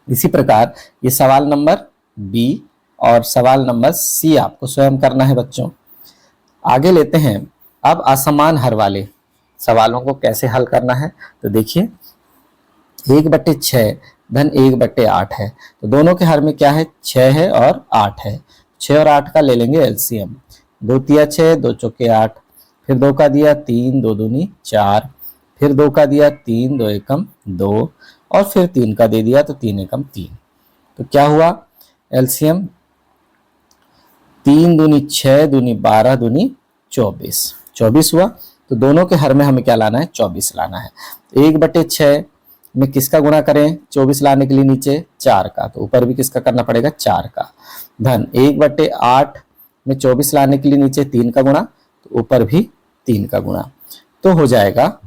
इसी प्रकार ये सवाल नंबर बी और सवाल नंबर सी आपको स्वयं करना है बच्चों। आगे लेते हैं अब असमान हर वाले सवालों को कैसे हल करना है। तो देखिए 1/6 धन 1/8 है, तो दोनों के हर में क्या है, 6 है और 8 है। 6 और 8 का ले लेंगे एलसीएम। 2 तिया 6, 2 चौके 8, फिर 2 का दिया 3, 2 दूनी 4, फिर 2 का दिया 3, 2 एकम 2 और फिर 3 का दे दिया तो 3 एकम 3। तो क्या हुआ, एलसीएम 3 दूनी 6 दूनी 12 दूनी 24 हुआ। तो दोनों के हर में हमें क्या लाना है, 24 लाना है। 1/6 में किसका गुणा करें, 24 लाने के लिए नीचे 4 का, तो ऊपर भी किसका करना पड़ेगा, 4 का। धन 1/8 में 24 लाने के लिए नीचे 3 का गुणा, तो ऊपर भी 3 का गुणा। तो हो जाएगा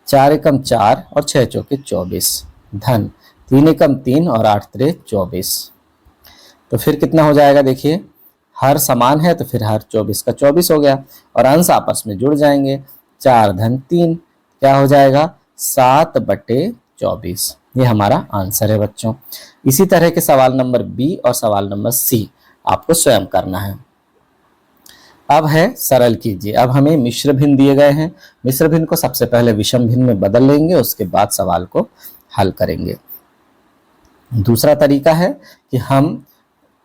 4 एकम 4 और 6 चौके 24 धन 3 एकम 3 और 8 त्रे 24। तो फिर कितना हो जाएगा, देखिए हर समान है तो फिर हर 24 का 24 हो गया और अंश आपस में जुड़ जाएंगे। 4 धन 3 क्या हो जाएगा, 7/24। ये हमारा आंसर है बच्चों। इसी तरह के सवाल नंबर बी और सवाल नंबर सी आपको स्वयं करना है। अब है सरल कीजिए। अब हमें मिश्र भिन्न दिए गए हैं, मिश्र भिन्न को सबसे पहले विषम भिन्न में बदल लेंगे, उसके बाद सवाल को हल करेंगे। दूसरा तरीका है कि हम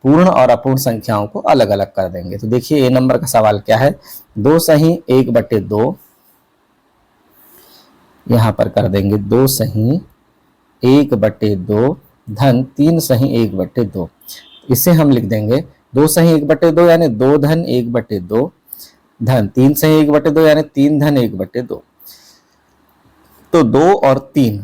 पूर्ण और अपूर्ण संख्याओं को अलग अलग कर देंगे। तो देखिए ए नंबर का सवाल क्या है, 2 सही 1/2, यहां पर कर देंगे 2 सही 1/2 धन 3 सही 1/2। इसे हम लिख देंगे 2 सही 1/2 यानी 2 धन 1/2 धन 3 सही 1/2 यानी 3 धन 1/2। तो 2 और 3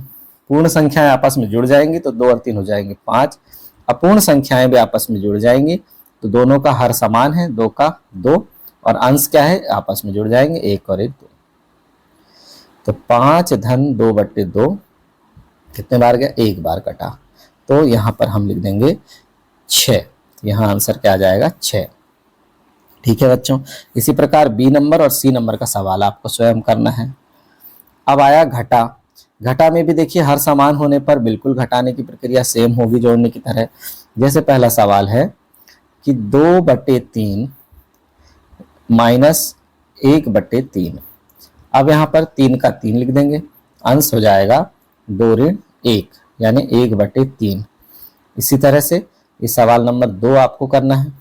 पूर्ण संख्याएं आपस में जुड़ जाएंगी तो 2 और 3 हो जाएंगे 5। अपूर्ण संख्याएं भी आपस में जुड़ जाएंगी तो दोनों का हर समान है, 2 का 2 और अंश क्या है, आपस में जुड़ जाएंगे 1 और 1 2। तो 5 धन 2/2 कितने बार गया, 1 बार कटा, तो यहां पर हम लिख देंगे 6। यहां आंसर क्या आ जाएगा, 6। ठीक है बच्चों। इसी प्रकार बी नंबर और सी नंबर का सवाल आपको स्वयं करना है। अब आया घटा। घटा में भी देखिए हर समान होने पर बिल्कुल घटाने की प्रक्रिया सेम होगी जोड़ने की तरह। जैसे पहला सवाल है कि 2/3 माइनस 1/3। अब यहाँ पर 3 का 3 लिख देंगे, अंश हो जाएगा 2 ऋण 1 यानी 1/3। इसी तरह से इस सवाल नंबर 2 आपको करना है।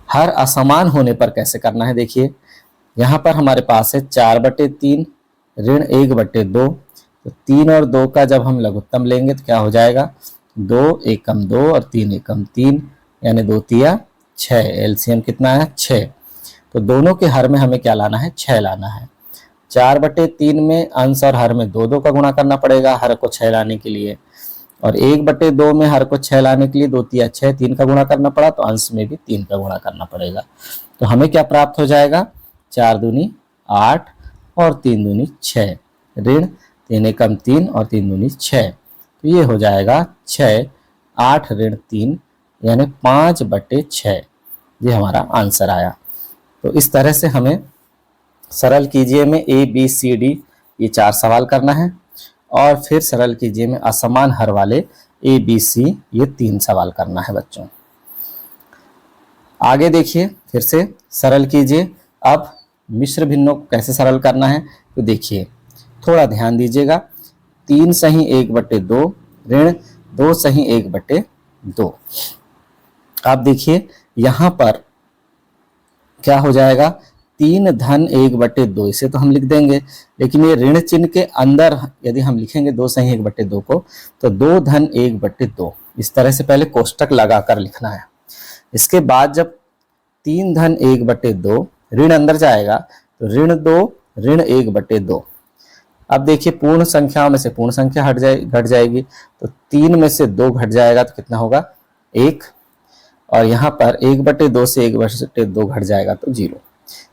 हर असमान होने पर कैसे करना है, देखिए यहाँ पर हमारे पास है 4/3 ऋण 1/2। तो 3 और 2 का जब हम लघुत्तम लेंगे तो क्या हो जाएगा, 2 एकम 2 और 3 एकम 3 यानी 2 तिया 6। एलसीएम कितना है, 6। तो दोनों के हर में हमें क्या लाना है, 6 लाना है। 4/3 में अंश और हर में 2 का गुणा करना पड़ेगा हर को 6 लाने के लिए, और 1/2 में हर को 6 लाने के लिए 2 तिया 6, 3 का गुणा करना पड़ा तो अंश में भी 3 का गुणा करना पड़ेगा। तो हमें क्या प्राप्त हो जाएगा, 4 दूनी 8 और 3 दूनी 6 ऋण 3 एकम 3 और 3 दूनी 6। तो ये हो जाएगा 6, 8 ऋण 3 यानी 5/6 ये हमारा आंसर आया। तो इस तरह से हमें सरल कीजिए में ए बी सी डी ये 4 सवाल करना है और फिर सरल कीजिए में असमान हर वाले ए बी सी ये 3 सवाल करना है बच्चों। आगे देखिए फिर से सरल कीजिए। अब मिश्र भिन्नों को कैसे सरल करना है तो देखिए थोड़ा ध्यान दीजिएगा। 3 सही 1/2 ऋण 2 सही 1/2। अब देखिए यहां पर क्या हो जाएगा 3 धन 1/2 इसे तो हम लिख देंगे, लेकिन ये ऋण चिन्ह के अंदर यदि हम लिखेंगे 2 सही 1/2 को तो 2 धन 1/2 इस तरह से पहले कोष्टक लगाकर लिखना है। इसके बाद जब 3 धन 1/2 ऋण अंदर जाएगा तो ऋण 2 ऋण 1/2। अब देखिए पूर्ण संख्याओं में से पूर्ण संख्या घट जाएगी तो 3 में से 2 घट जाएगा तो कितना होगा 1, और यहाँ पर 1/2 से 1/2 घट जाएगा तो 0।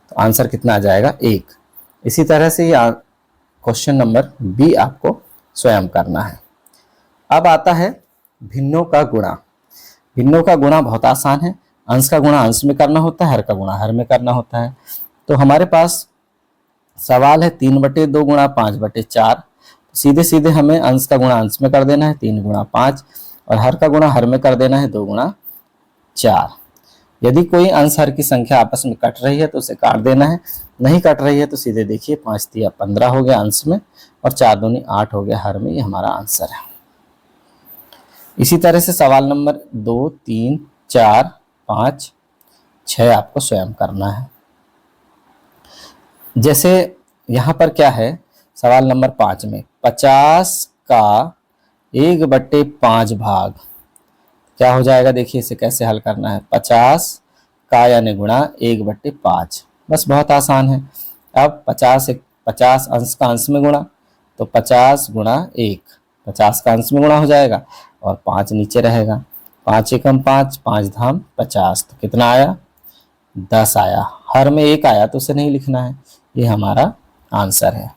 तो आंसर कितना आ जाएगा 1। इसी तरह से ये क्वेश्चन नंबर बी आपको स्वयं करना है। अब आता है भिन्नों का गुणा। भिन्नों का गुणा बहुत आसान है। अंश का गुणा अंश में करना होता है, हर का गुणा हर में करना होता है। तो हमारे पास सवाल है 3/2 गुणा 5/4। सीधे सीधे हमें अंश का गुणा अंश में कर देना है 3 गुणा 5 और हर का गुणा हर में कर देना है 2 गुणा 4। यदि कोई अंश हर की संख्या आपस में कट रही है तो उसे काट देना है, नहीं कट रही है तो सीधे देखिए 5 तिया 15 हो गया अंश में और 4 दूनी 8 हो गया हर में। ये हमारा आंसर है। इसी तरह से सवाल नंबर 2, 3, 4, 5, 6 आपको स्वयं करना है। जैसे यहाँ पर क्या है सवाल नंबर 5 में 50 का 1/5 भाग क्या हो जाएगा। देखिए इसे कैसे हल करना है। 50 का यानी गुणा 1/5, बस बहुत आसान है। अब 50 अंश का अंश में गुणा तो 50 गुणा 1 50 का अंश में गुणा हो जाएगा और 5 नीचे रहेगा। 5 एकम 5 5 धाम 50 तो कितना आया 10 आया। हर में 1 आया तो उसे नहीं लिखना है, ये हमारा आंसर है।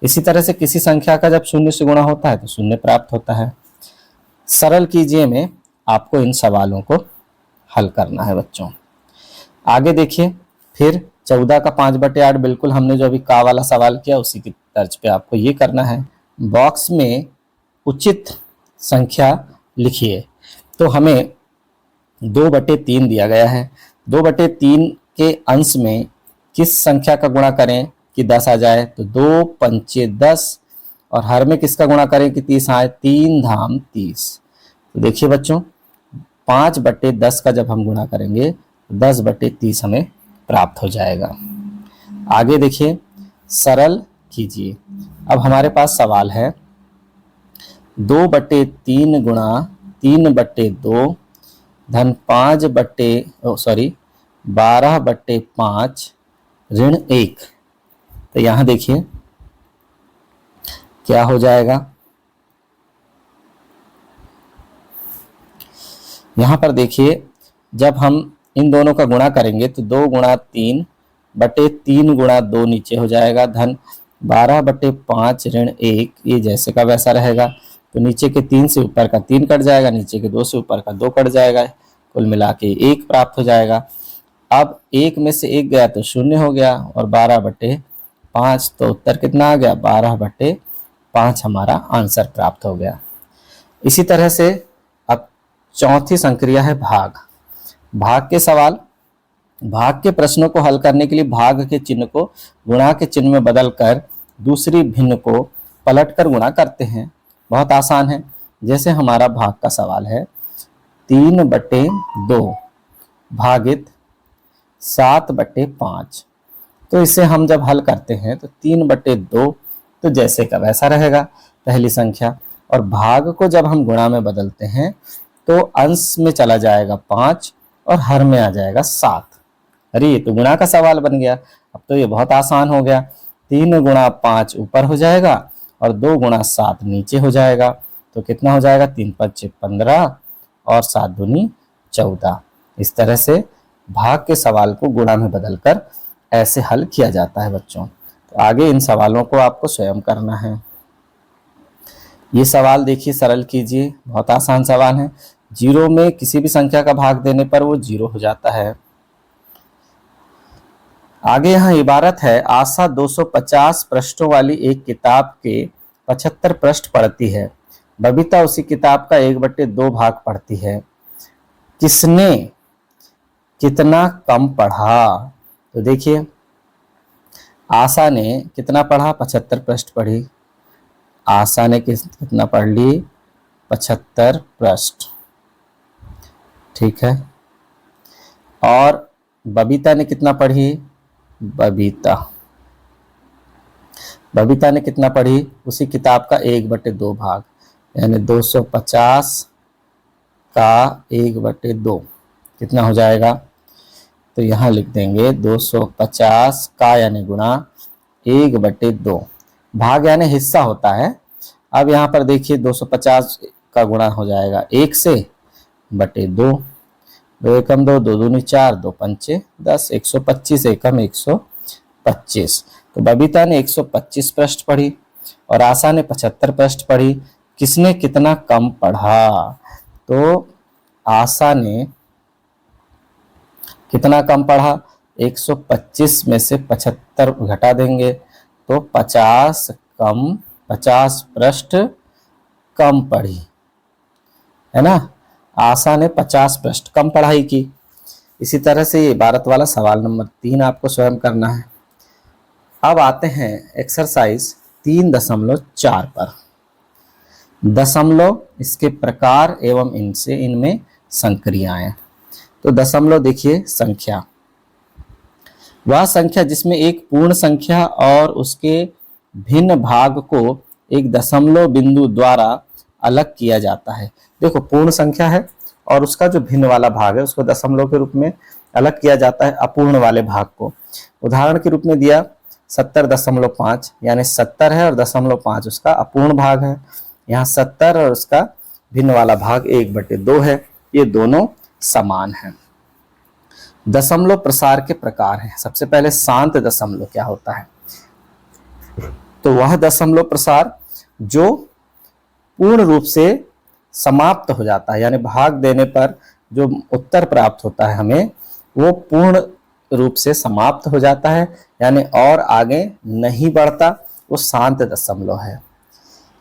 इसी तरह से किसी संख्या का जब 0 से गुणा होता है तो 0 प्राप्त होता है। सरल कीजिए में आपको इन सवालों को हल करना है बच्चों। आगे देखिए फिर 14 का 5/8 बिल्कुल हमने जो अभी का वाला सवाल किया उसी की तर्ज पे आपको ये करना है। बॉक्स में उचित संख्या लिखिए। तो हमें 2/3 दिया गया है। 2/3 के अंश में किस संख्या का गुणा करें कि 10 आ जाए तो 2 पंचे 10 और हर में किसका गुणा करें कि 30 आए 3 धाम 30। तो देखिए बच्चों 5/10 का जब हम गुणा करेंगे तो 10/30 हमें प्राप्त हो जाएगा। आगे देखिए सरल कीजिए। अब हमारे पास सवाल है 2/3 गुणा 3/2 धन 12/5 ऋण 1। तो यहां देखिए क्या हो जाएगा। यहां पर देखिए जब हम इन दोनों का गुणा करेंगे तो 2 गुणा 3/3 गुणा 2 नीचे हो जाएगा धन 12/5 ऋण 1 ये जैसे का वैसा रहेगा। तो नीचे के 3 से ऊपर का 3 कट जाएगा, नीचे के 2 से ऊपर का 2 कट जाएगा, कुल मिला के 1 प्राप्त हो जाएगा। अब 1 में से 1 गया तो 0 हो गया और 12/5 तो उत्तर कितना आ गया 12/5 हमारा आंसर प्राप्त हो गया। इसी तरह से अब चौथी संक्रिया है भाग। भाग के सवाल, भाग के प्रश्नों को हल करने के लिए भाग के चिन्ह को गुणा के चिन्ह में बदलकर दूसरी भिन्न को पलटकर गुणा करते हैं। बहुत आसान है। जैसे हमारा भाग का सवाल है 3/2 भागित 7/5। तो इसे हम जब हल करते हैं तो 3/2 तो जैसे का वैसा रहेगा पहली संख्या, और भाग को जब हम गुणा में बदलते हैं तो अंश में चला जाएगा 5 और हर में आ जाएगा 7। अरे ये तो गुणा का सवाल बन गया। अब तो ये बहुत आसान हो गया। 3 गुणा 5 ऊपर हो जाएगा और 2 गुणा 7 नीचे हो जाएगा। तो कितना हो जाएगा 3 5 15 और 7 दूनी 14। इस तरह से भाग के सवाल को गुणा में बदलकर ऐसे हल किया जाता है बच्चों। तो आगे इन सवालों को आपको स्वयं करना है। ये सवाल देखिए सरल कीजिए, बहुत आसान सवाल है। जीरो में किसी भी संख्या का भाग देने पर वो जीरो हो जाता है। आगे यहाँ इबारत है, आशा 250 पृष्ठों वाली एक किताब के 75 पृष्ठ पढ़ती है, बबीता उसी किताब का 1/2 भाग पढ़ती है, किसने कितना कम पढ़ा? तो देखिए, आशा ने कितना पढ़ा? 75 पृष्ठ पढ़ी। आशा ने कितना पढ़ ली? 75 पृष्ठ, ठीक है। और बबीता ने कितना पढ़ी? बबीता ने कितना पढ़ी? उसी किताब का 1/2 भाग, यानी 250 का 1/2 कितना हो जाएगा? तो यहाँ लिख देंगे 250 का यानी गुणा 1/2, भाग यानी हिस्सा होता है। अब यहाँ पर देखिए 250 का गुणा हो जाएगा 1 से बटे 2, 2 एकम 2, 2 दूनी 4, 2 पंचे 10, 125 एकम 125। तो बबीता ने 125 पृष्ठ पढ़ी और आशा ने 75 पृष्ठ पढ़ी। किसने कितना कम पढ़ा? तो आशा ने कितना कम पढ़ा? 125 में से 75 घटा देंगे तो 50 पृष्ठ कम पढ़ी, है ना। आशा ने 50 पृष्ठ कम पढ़ाई की। इसी तरह से ये इबारत वाला सवाल नंबर 3 आपको स्वयं करना है। अब आते हैं एक्सरसाइज 3.4 पर। दशमलव, इसके प्रकार एवं इनमें संक्रियाएं। तो दशमलव देखिए, संख्या, वह संख्या जिसमें एक पूर्ण संख्या और उसके भिन्न भाग को एक दशमलव बिंदु द्वारा अलग किया जाता है। देखो, पूर्ण संख्या है और उसका जो भिन्न वाला भाग है उसको दशमलव के रूप में अलग किया जाता है अपूर्ण वाले भाग को। उदाहरण के रूप में दिया 70.5, यानी 70 है और 0.5 उसका अपूर्ण भाग है। यहाँ 70 और उसका भिन्न वाला भाग 1/2 है, ये दोनों समान हैं। दशमलव प्रसार के प्रकार हैं। सबसे पहले शांत दशमलव क्या होता है? तो वह दशमलव प्रसार जो पूर्ण रूप से समाप्त हो जाता है, यानी भाग देने पर जो उत्तर प्राप्त होता है हमें, वो पूर्ण रूप से समाप्त हो जाता है, यानी और आगे नहीं बढ़ता, वो शांत दशमलव है।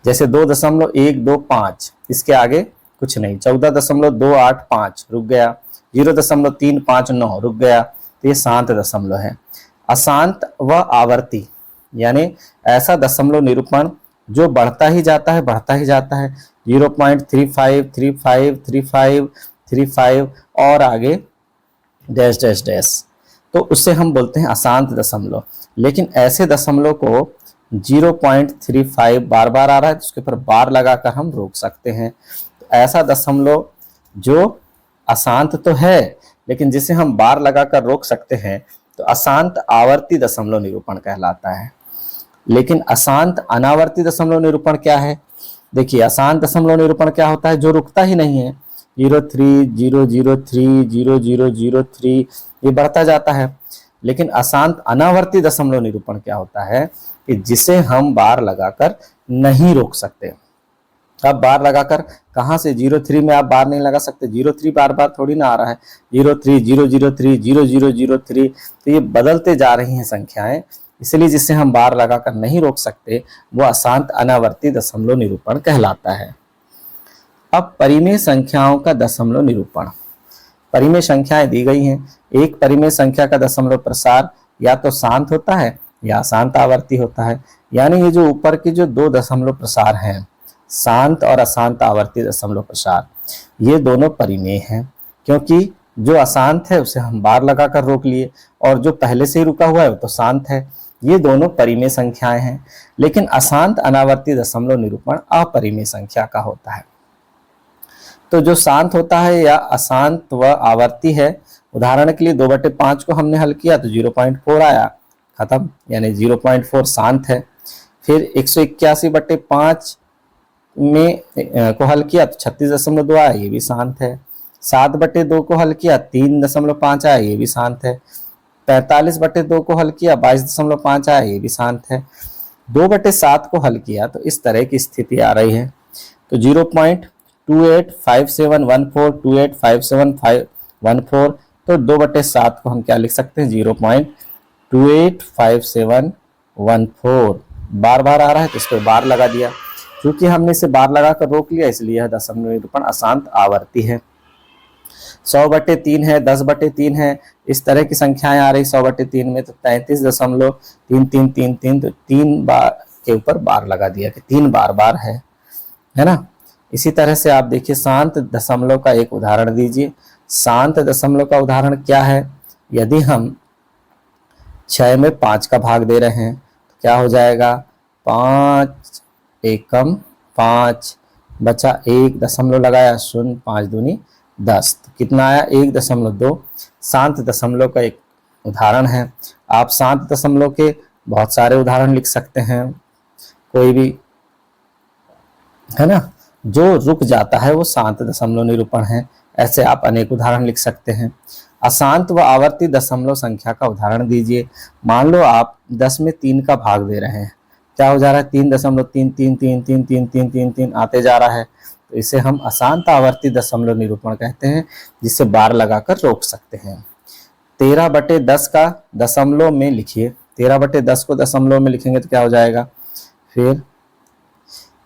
जैसे 2.125, इसके आगे कुछ नहीं। 14.285 रुक गया, 0.359 रुक गया, तो ये शांत दशमलव है। अशांत व आवर्ती, यानी ऐसा दशमलव निरूपण जो बढ़ता ही जाता है 0.35 35 35 35 और आगे डैश डैश डैश, तो उससे हम बोलते हैं अशांत दशमलव। लेकिन ऐसे दशमलव को 0.35 बार बार आ रहा है तो उसके ऊपर बार लगाकर हम रोक सकते हैं। तो ऐसा दशमलव जो अशांत तो है लेकिन जिसे हम बार लगाकर रोक सकते हैं तो अशांत आवर्ती दशमलव निरूपण कहलाता है। लेकिन अशांत अनावर्ती दशमलव निरूपण क्या है? देखिए, अशांत दशमलव निरूपण क्या होता है? जो रुकता ही नहीं है, 03 003 0003 ये बढ़ता जाता है। लेकिन अशांत अनावर्ती दशमलव निरूपण क्या होता है कि जिसे हम बार लगाकर नहीं रोक सकते। अब बार लगाकर कहाँ से? 03 में आप बार नहीं लगा सकते, 03 बार बार थोड़ी ना आ रहा है, 03 003 0003, तो ये बदलते जा रही हैं संख्याएं, इसलिए जिसे हम बार लगाकर नहीं रोक सकते वो अशांत अनावर्ती दशमलव निरूपण कहलाता है। अब परिमेय संख्याओं का दशमलव निरूपण। परिमेय संख्याएं दी गई हैं। एक परिमेय संख्या का दशमलव प्रसार या तो शांत होता है या अशांत आवर्ती होता है। यानी ये जो ऊपर के जो 2 दशमलव प्रसार हैं, शांत और अशांत आवर्ती दशमलव प्रसार, ये दोनों परिमेय हैं, क्योंकि जो अशांत है उसे हम बार लगाकर रोक लिए और जो पहले से ही रुका हुआ है वो तो शांत है। ये दोनों परिमेय संख्याएं हैं। लेकिन अशांत अनावर्ती दशमलव निरूपण अपरिमेय संख्या का होता है। तो जो शांत होता है या अशांत व आवर्ती है, उदाहरण के लिए 2/5 को हमने हल किया तो 0.4 आया, खत्म, यानी 0.4 शांत है। फिर 181/5 में को हल किया तो 36.2 आया, ये भी शांत है। 7/2 को हल किया 3.5 आया, ये भी शांत है। 45/2 को हल किया 22.5 आया, ये भी शांत है। 2/7 को हल किया तो इस तरह की स्थिति आ रही है। तो 285714, 285714, तो 2/7 को हम क्या लिख सकते हैं, 0.285714। बार बार आ रहा है तो इस पर बार लगा दिया। क्योंकि हमने इसे बार लगाकर रोक लिया इसलिए यह दशमलव निरूपण अशांत आवर्ती है। 100/3 है, 10/3 है, इस तरह की संख्याएं आ रही 100/3 में, तो 33.3333, तो 3 बार के ऊपर बार लगा दिया कि 3 बार है ना। इसी तरह से आप देखिए शांत दशमलव का एक उदाहरण दीजिए। शांत दशमलव का उदाहरण क्या है, यदि हम 6 में 5 का भाग दे रहे हैं तो क्या हो जाएगा, 5 एकम 5, बचा 1 दशमलव लगाया 0, 5 दूनी 10, तो कितना आया 1.2। शांत दशमलव का एक उदाहरण है। आप शांत दशमलव के बहुत सारे उदाहरण लिख सकते हैं, कोई भी, है ना, जो रुक जाता है वो शांत दशमलव निरूपण है। ऐसे आप अनेक उदाहरण लिख सकते हैं। अशांत व आवर्ती दशमलव संख्या का उदाहरण दीजिए। मान लो आप 10 में 3 का भाग दे रहे हैं, क्या हो जा रहा है, 3.33333333 आते जा रहा है, तो इसे हम अशांत आवर्ती दशमलव निरूपण कहते हैं, जिसे बार लगाकर रोक सकते हैं। 13/10 का दशमलव में लिखिए, 13/10 को दशमलव में लिखेंगे तो क्या हो जाएगा, फिर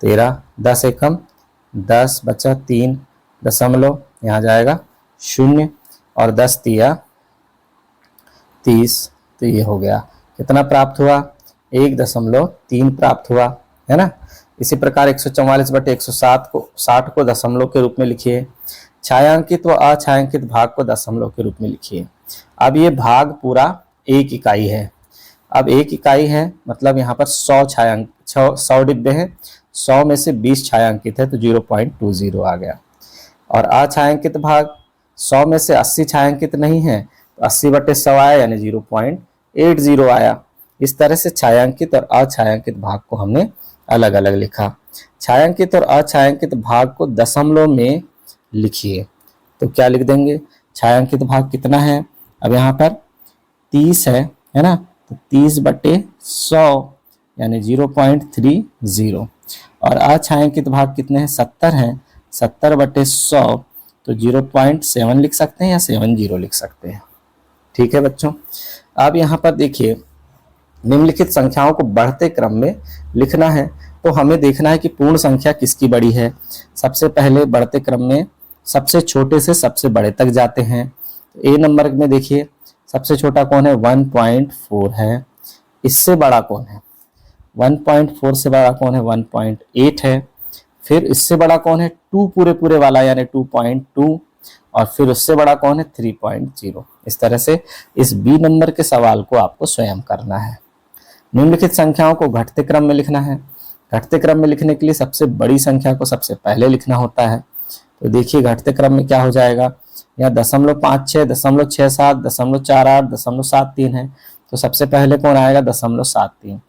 13, 10 एकम 10, बचा 3 दशमलव, यहाँ जाएगा 0, और 10 तिया 30, तो ये हो गया, कितना प्राप्त हुआ, 1.3 प्राप्त हुआ, है ना। इसी प्रकार 144/160 को 60 को दशमलव के रूप में लिखिए। छायांकित व अछायांकित भाग को दशमलव के रूप में लिखिए। अब ये भाग पूरा 1 इकाई है। अब 1 इकाई है मतलब यहाँ पर 100 डिब्बे हैं, 100 में से 20 छायांकित है तो 0.20 आ गया। और अछायांकित भाग 100 में से 80 छायांकित नहीं है तो 80/100 आया, यानी 0.80 आया। इस तरह से छायांकित और अछायांकित भाग को हमने अलग अलग लिखा। छायांकित और अछायांकित भाग को दशमलव में लिखिए, तो क्या लिख देंगे, छायांकित भाग कितना है, अब यहाँ पर 30 है ना, तो 30/100 यानी 0.30, और अछायांकित भाग कितने हैं, 70 हैं, 70/100 तो 0.7 लिख सकते हैं या 70 लिख सकते हैं। ठीक है बच्चों, अब यहाँ पर देखिए निम्नलिखित संख्याओं को बढ़ते क्रम में लिखना है, तो हमें देखना है कि पूर्ण संख्या किसकी बड़ी है। सबसे पहले बढ़ते क्रम में सबसे छोटे से सबसे बड़े तक जाते हैं। तो ए नंबर में देखिए सबसे छोटा कौन है, 1.4 है। इससे बड़ा कौन है, 1.4 से बड़ा कौन है, 1.8 है। फिर इससे बड़ा कौन है, 2 पूरे वाला यानी 2.2, और फिर उससे बड़ा कौन है, 3.0। इस तरह से इस बी नंबर के सवाल को आपको स्वयं करना है। निम्नलिखित संख्याओं को घटते क्रम में लिखना है। घटते क्रम में लिखने के लिए सबसे बड़ी संख्या को सबसे पहले लिखना होता है। तो देखिए घटते क्रम में क्या हो जाएगा, यहाँ 0.56, 0.67, 0.48, 0.73 है, तो सबसे पहले कौन आएगा, 0.73,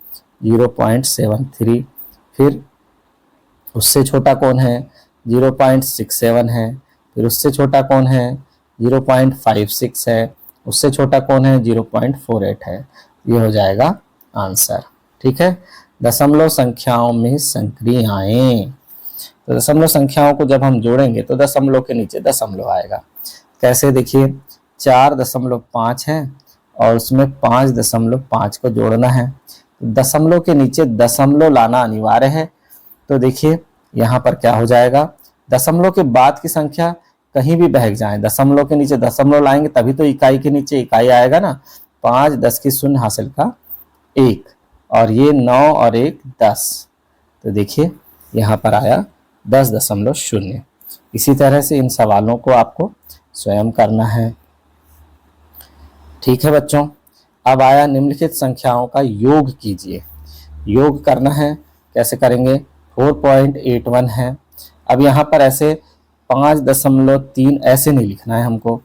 0.73। फिर उससे छोटा कौन है, 0.67 है। फिर उससे छोटा कौन है, 0.56 है। उससे छोटा कौन है, 0.48 है। ये हो जाएगा आंसर। ठीक है, दशमलव संख्याओं में संक्रियाएं, तो दशमलव संख्याओं को जब हम जोड़ेंगे तो दशमलव के नीचे दशमलव आएगा। कैसे, देखिए 4.5 है और उसमें 5.5 को जोड़ना है, दशमलव के नीचे दशमलव लाना अनिवार्य है। तो देखिए यहाँ पर क्या हो जाएगा, दशमलव के बाद की संख्या कहीं भी बहक जाए, दशमलव के नीचे दशमलव लाएंगे तभी तो इकाई के नीचे इकाई आएगा ना। 5, 10 की शून्य हासिल का 1, और ये 9 और 1 10, तो देखिए यहाँ पर आया 10.0। इसी तरह से इन सवालों को आपको स्वयं करना है। ठीक है बच्चों, अब आया निम्नलिखित संख्याओं का योग कीजिए। योग करना है, कैसे करेंगे, 4.81 है। अब यहाँ पर ऐसे 5.3 ऐसे नहीं लिखना है हमको,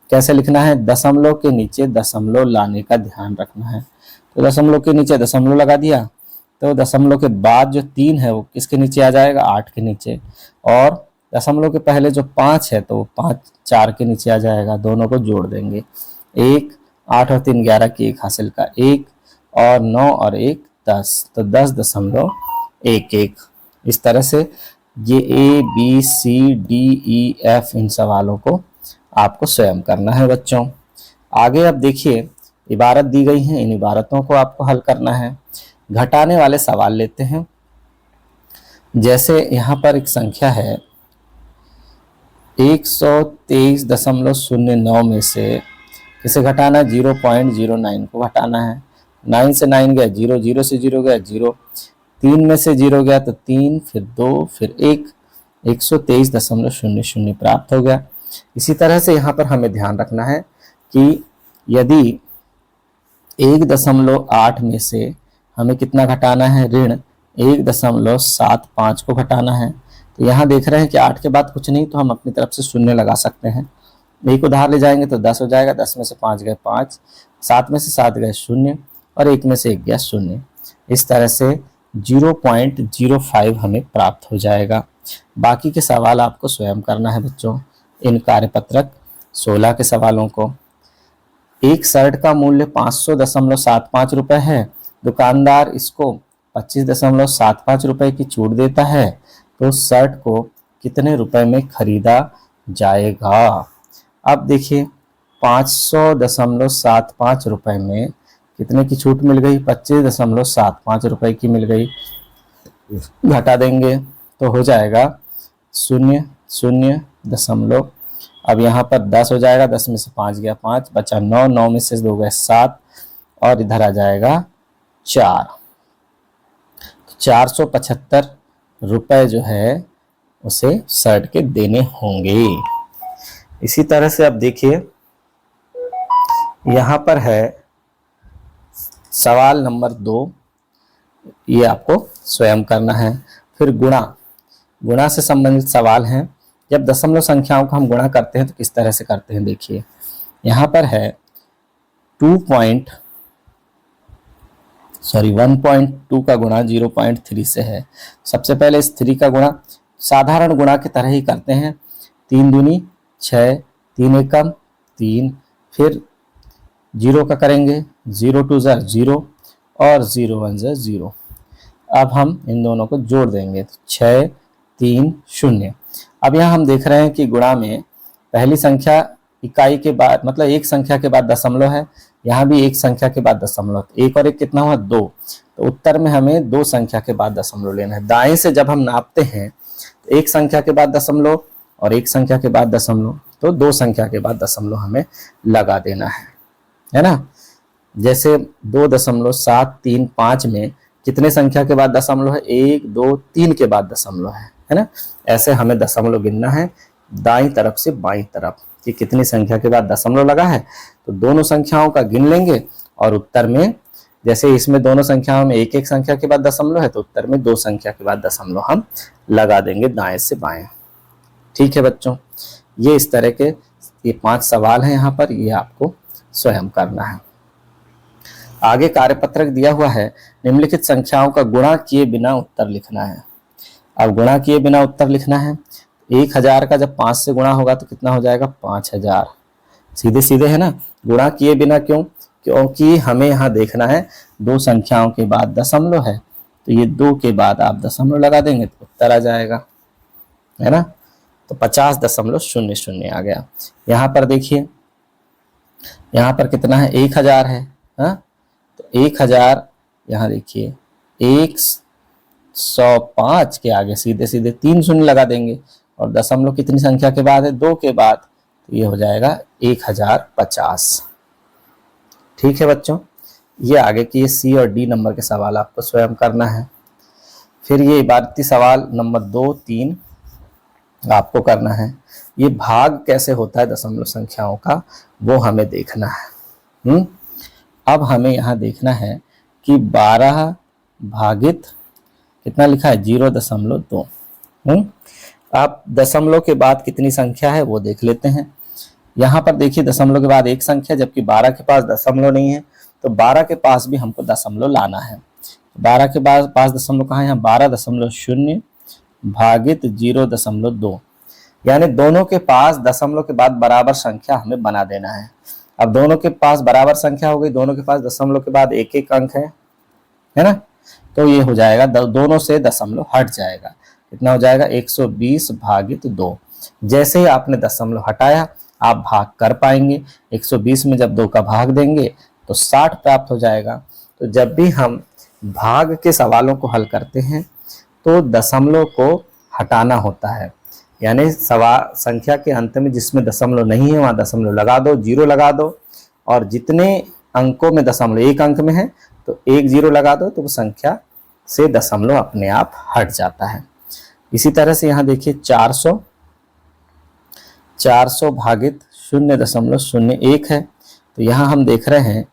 कैसे लिखना है, दशमलव के नीचे दशमलव लाने का ध्यान रखना है। तो दशमलव के नीचे दशमलव लगा दिया, तो दशमलव के बाद जो 3 है वो किसके नीचे आ जाएगा, 8 के नीचे, और दशमलव के पहले जो 5 है तो 5 4 के नीचे आ जाएगा। दोनों को जोड़ देंगे, 1, 8 और 3 11 की 1 हासिल का 1, और 9 और 1 10, तो 10.11। इस तरह से ये A B C D E F इन सवालों को आपको स्वयं करना है बच्चों। आगे अब देखिए इबारत दी गई है, इन इबारतों को आपको हल करना है। घटाने वाले सवाल लेते हैं। जैसे यहाँ पर एक संख्या है 123.09 में से किसे घटाना है, 0.09 को घटाना है। 9 से 9 गया 0, 0 से 0 गया 0, 3 में से 0 गया तो 3, फिर 2, फिर 1, 123.00 प्राप्त हो गया। इसी तरह से यहाँ पर हमें ध्यान रखना है कि यदि 1.8 में से हमें कितना घटाना है, ऋण 1.75 को घटाना है। तो यहाँ देख रहे हैं कि 8 के बाद कुछ नहीं, तो हम अपनी तरफ से शून्य लगा सकते हैं। एक उधार ले जाएंगे तो 10 हो जाएगा, 10 में से 5 गए 5, 7 में से 7 गए 0 और 1 में से 1 गया 0। इस तरह से 0.05 हमें प्राप्त हो जाएगा। बाकी के सवाल आपको स्वयं करना है बच्चों। इन कार्यपत्रक 16 के सवालों को। एक शर्ट का मूल्य 500.75 रुपए है, दुकानदार इसको 25.75 रुपए की छूट देता है, तो शर्ट को कितने रुपए में खरीदा जाएगा। अब देखिए 500.75 रुपए में कितने की छूट मिल गई, 25.75 रुपए की मिल गई। घटा देंगे तो हो जाएगा 0.0 अब यहाँ पर 10 हो जाएगा, 10 में से 5 गया 5, बचा 9, 9 में से 2 गए 7 और इधर आ जाएगा 4। 475 रुपए जो है उसे शर्ट के देने होंगे। इसी तरह से अब देखिए यहाँ पर है सवाल नंबर 2, ये आपको स्वयं करना है। फिर गुणा से संबंधित सवाल हैं। जब दशमलव संख्याओं को हम गुणा करते हैं तो किस तरह से करते हैं, देखिए यहाँ पर है 1.2 का गुणा 0.3 से है। सबसे पहले इस 3 का गुणा साधारण गुणा की तरह ही करते हैं। 3 दूनी 6, 3 एकम 3, फिर 0 का करेंगे, 0 2 0 और 0 1 0। अब हम इन दोनों को जोड़ देंगे, 6 3 0। अब यहाँ हम देख रहे हैं कि गुणा में पहली संख्या इकाई के बाद मतलब एक संख्या के बाद दशमलव है, यहाँ भी एक संख्या के बाद दशमलव, एक और एक कितना हुआ 2, तो उत्तर में हमें 2 संख्या के बाद दशमलव लेना है। दाएं से जब हम नापते हैं तो एक संख्या के बाद दशमलव और एक संख्या के बाद दशमलव, तो 2 संख्या के बाद दशमलव हमें लगा देना है ना। जैसे 2.735 में कितने संख्या के बाद दशमलव है, 1 2 3 के बाद दशमलव है ना। ऐसे हमें दशमलव गिनना है दाईं तरफ से बाईं तरफ कि कितनी संख्या के बाद दशमलव लगा है, तो दोनों संख्याओं का गिन लेंगे और उत्तर में जैसे इसमें दोनों संख्याओं में एक एक संख्या के बाद दशमलव है, तो उत्तर में 2 संख्या के बाद दशमलव हम लगा देंगे दाएं से बाएं। ठीक है बच्चों, ये इस तरह के ये 5 सवाल हैं यहाँ पर, ये आपको स्वयं करना है। आगे कार्यपत्रक दिया हुआ है, निम्नलिखित संख्याओं का गुणा किए बिना उत्तर लिखना है। अब गुणा किए बिना उत्तर लिखना है, 1000 का जब 5 से गुणा होगा तो कितना हो जाएगा 5000। सीधे सीधे है ना। गुणा किए बिना क्यों, क्योंकि हमें यहाँ देखना है 2 संख्याओं के बाद दशमलव है, तो ये 2 के बाद आप दशमलव लगा देंगे तो उत्तर आ जाएगा, है ना। तो 50.00 आ गया। यहाँ पर देखिए यहाँ पर कितना है 1000 है, हाँ तो 1000 यहाँ देखिए 105 के आगे सीधे सीधे 3 शून्य लगा देंगे और दशमलव कितनी संख्या के बाद है 2 के बाद, तो ये हो जाएगा 1050। ठीक है बच्चों, ये आगे की सी और डी नंबर के सवाल आपको स्वयं करना है। फिर ये इबारती सवाल नंबर 2 3 आपको करना है। ये भाग कैसे होता है दशमलव संख्याओं का, वो हमें देखना है। अब हमें यहाँ देखना है कि 12 भागित कितना लिखा है 0.2। आप दशमलव के बाद कितनी संख्या है वो देख लेते हैं। यहाँ पर देखिए दशमलव के बाद एक संख्या, जबकि 12 के पास दशमलव नहीं है, तो 12 के पास भी हमको दशमलव लाना है। 12 के पास दशमलव कहाँ है, यहाँ 12.0 भागित 0.2, यानी दोनों के पास दशमलव के बाद बराबर संख्या हमें बना देना है। अब दोनों के पास बराबर संख्या हो गई, दोनों के पास दशमलव के बाद एक एक अंक है ना, तो ये हो जाएगा दोनों से दशमलव हट जाएगा। कितना हो जाएगा 120 भागित 2। जैसे ही आपने दशमलव हटाया आप भाग कर पाएंगे। 120 में जब 2 का भाग देंगे तो 60 प्राप्त हो जाएगा। तो जब भी हम भाग के सवालों को हल करते हैं तो दशमलव को हटाना होता है, यानी संख्या के अंत में जिसमें दशमलव नहीं है वहां दशमलव लगा दो, जीरो लगा दो, और जितने अंकों में दशमलव एक अंक में है तो एक जीरो लगा दो, तो वो संख्या से दशमलव अपने आप हट जाता है। इसी तरह से यहाँ देखिए 400 भागित 0.01 है। तो यहाँ हम देख रहे हैं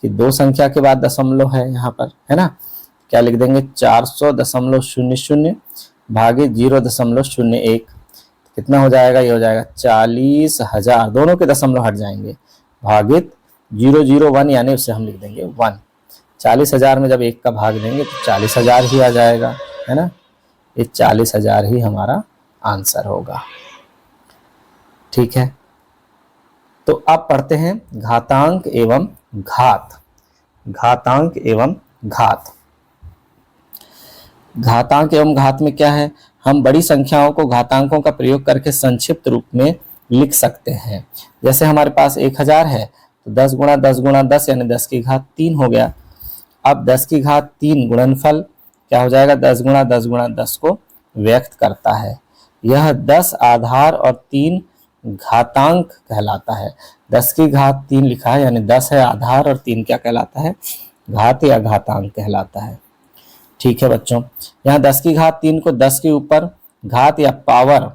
कि 2 संख्या के बाद दशमलव है यहाँ पर, है ना। क्या लिख देंगे 400.00 भागित 0.01, कितना हो जाएगा, ये हो जाएगा 40,000, दोनों के दशमलव हट जाएंगे, भागित 001 यानी उससे हम लिख देंगे 1। 40,000 में जब 1 का भाग देंगे तो 40,000 ही आ जाएगा, है ना। ये 40,000 ही हमारा आंसर होगा। ठीक है, तो अब पढ़ते हैं घातांक एवं घात। घातांक एवं घात। घातांक एवं घात में क्या है, हम बड़ी संख्याओं को घातांकों का प्रयोग करके संक्षिप्त रूप में लिख सकते हैं। जैसे हमारे पास 1000 है तो 10 गुणा 10 गुणा 10 यानी 10 की घात 3 हो गया। अब 10 की घात 3 गुणनफल क्या हो जाएगा, 10 गुणा 10 गुणा 10 को व्यक्त करता है। यह 10 आधार और 3 घातांक कहलाता है। 10 की घात 3 लिखा है यानी 10 है आधार और 3 क्या कहलाता है, घात या घातांक कहलाता है। ठीक है बच्चों, यहाँ 10 की घात 3 को 10 के ऊपर घात या पावर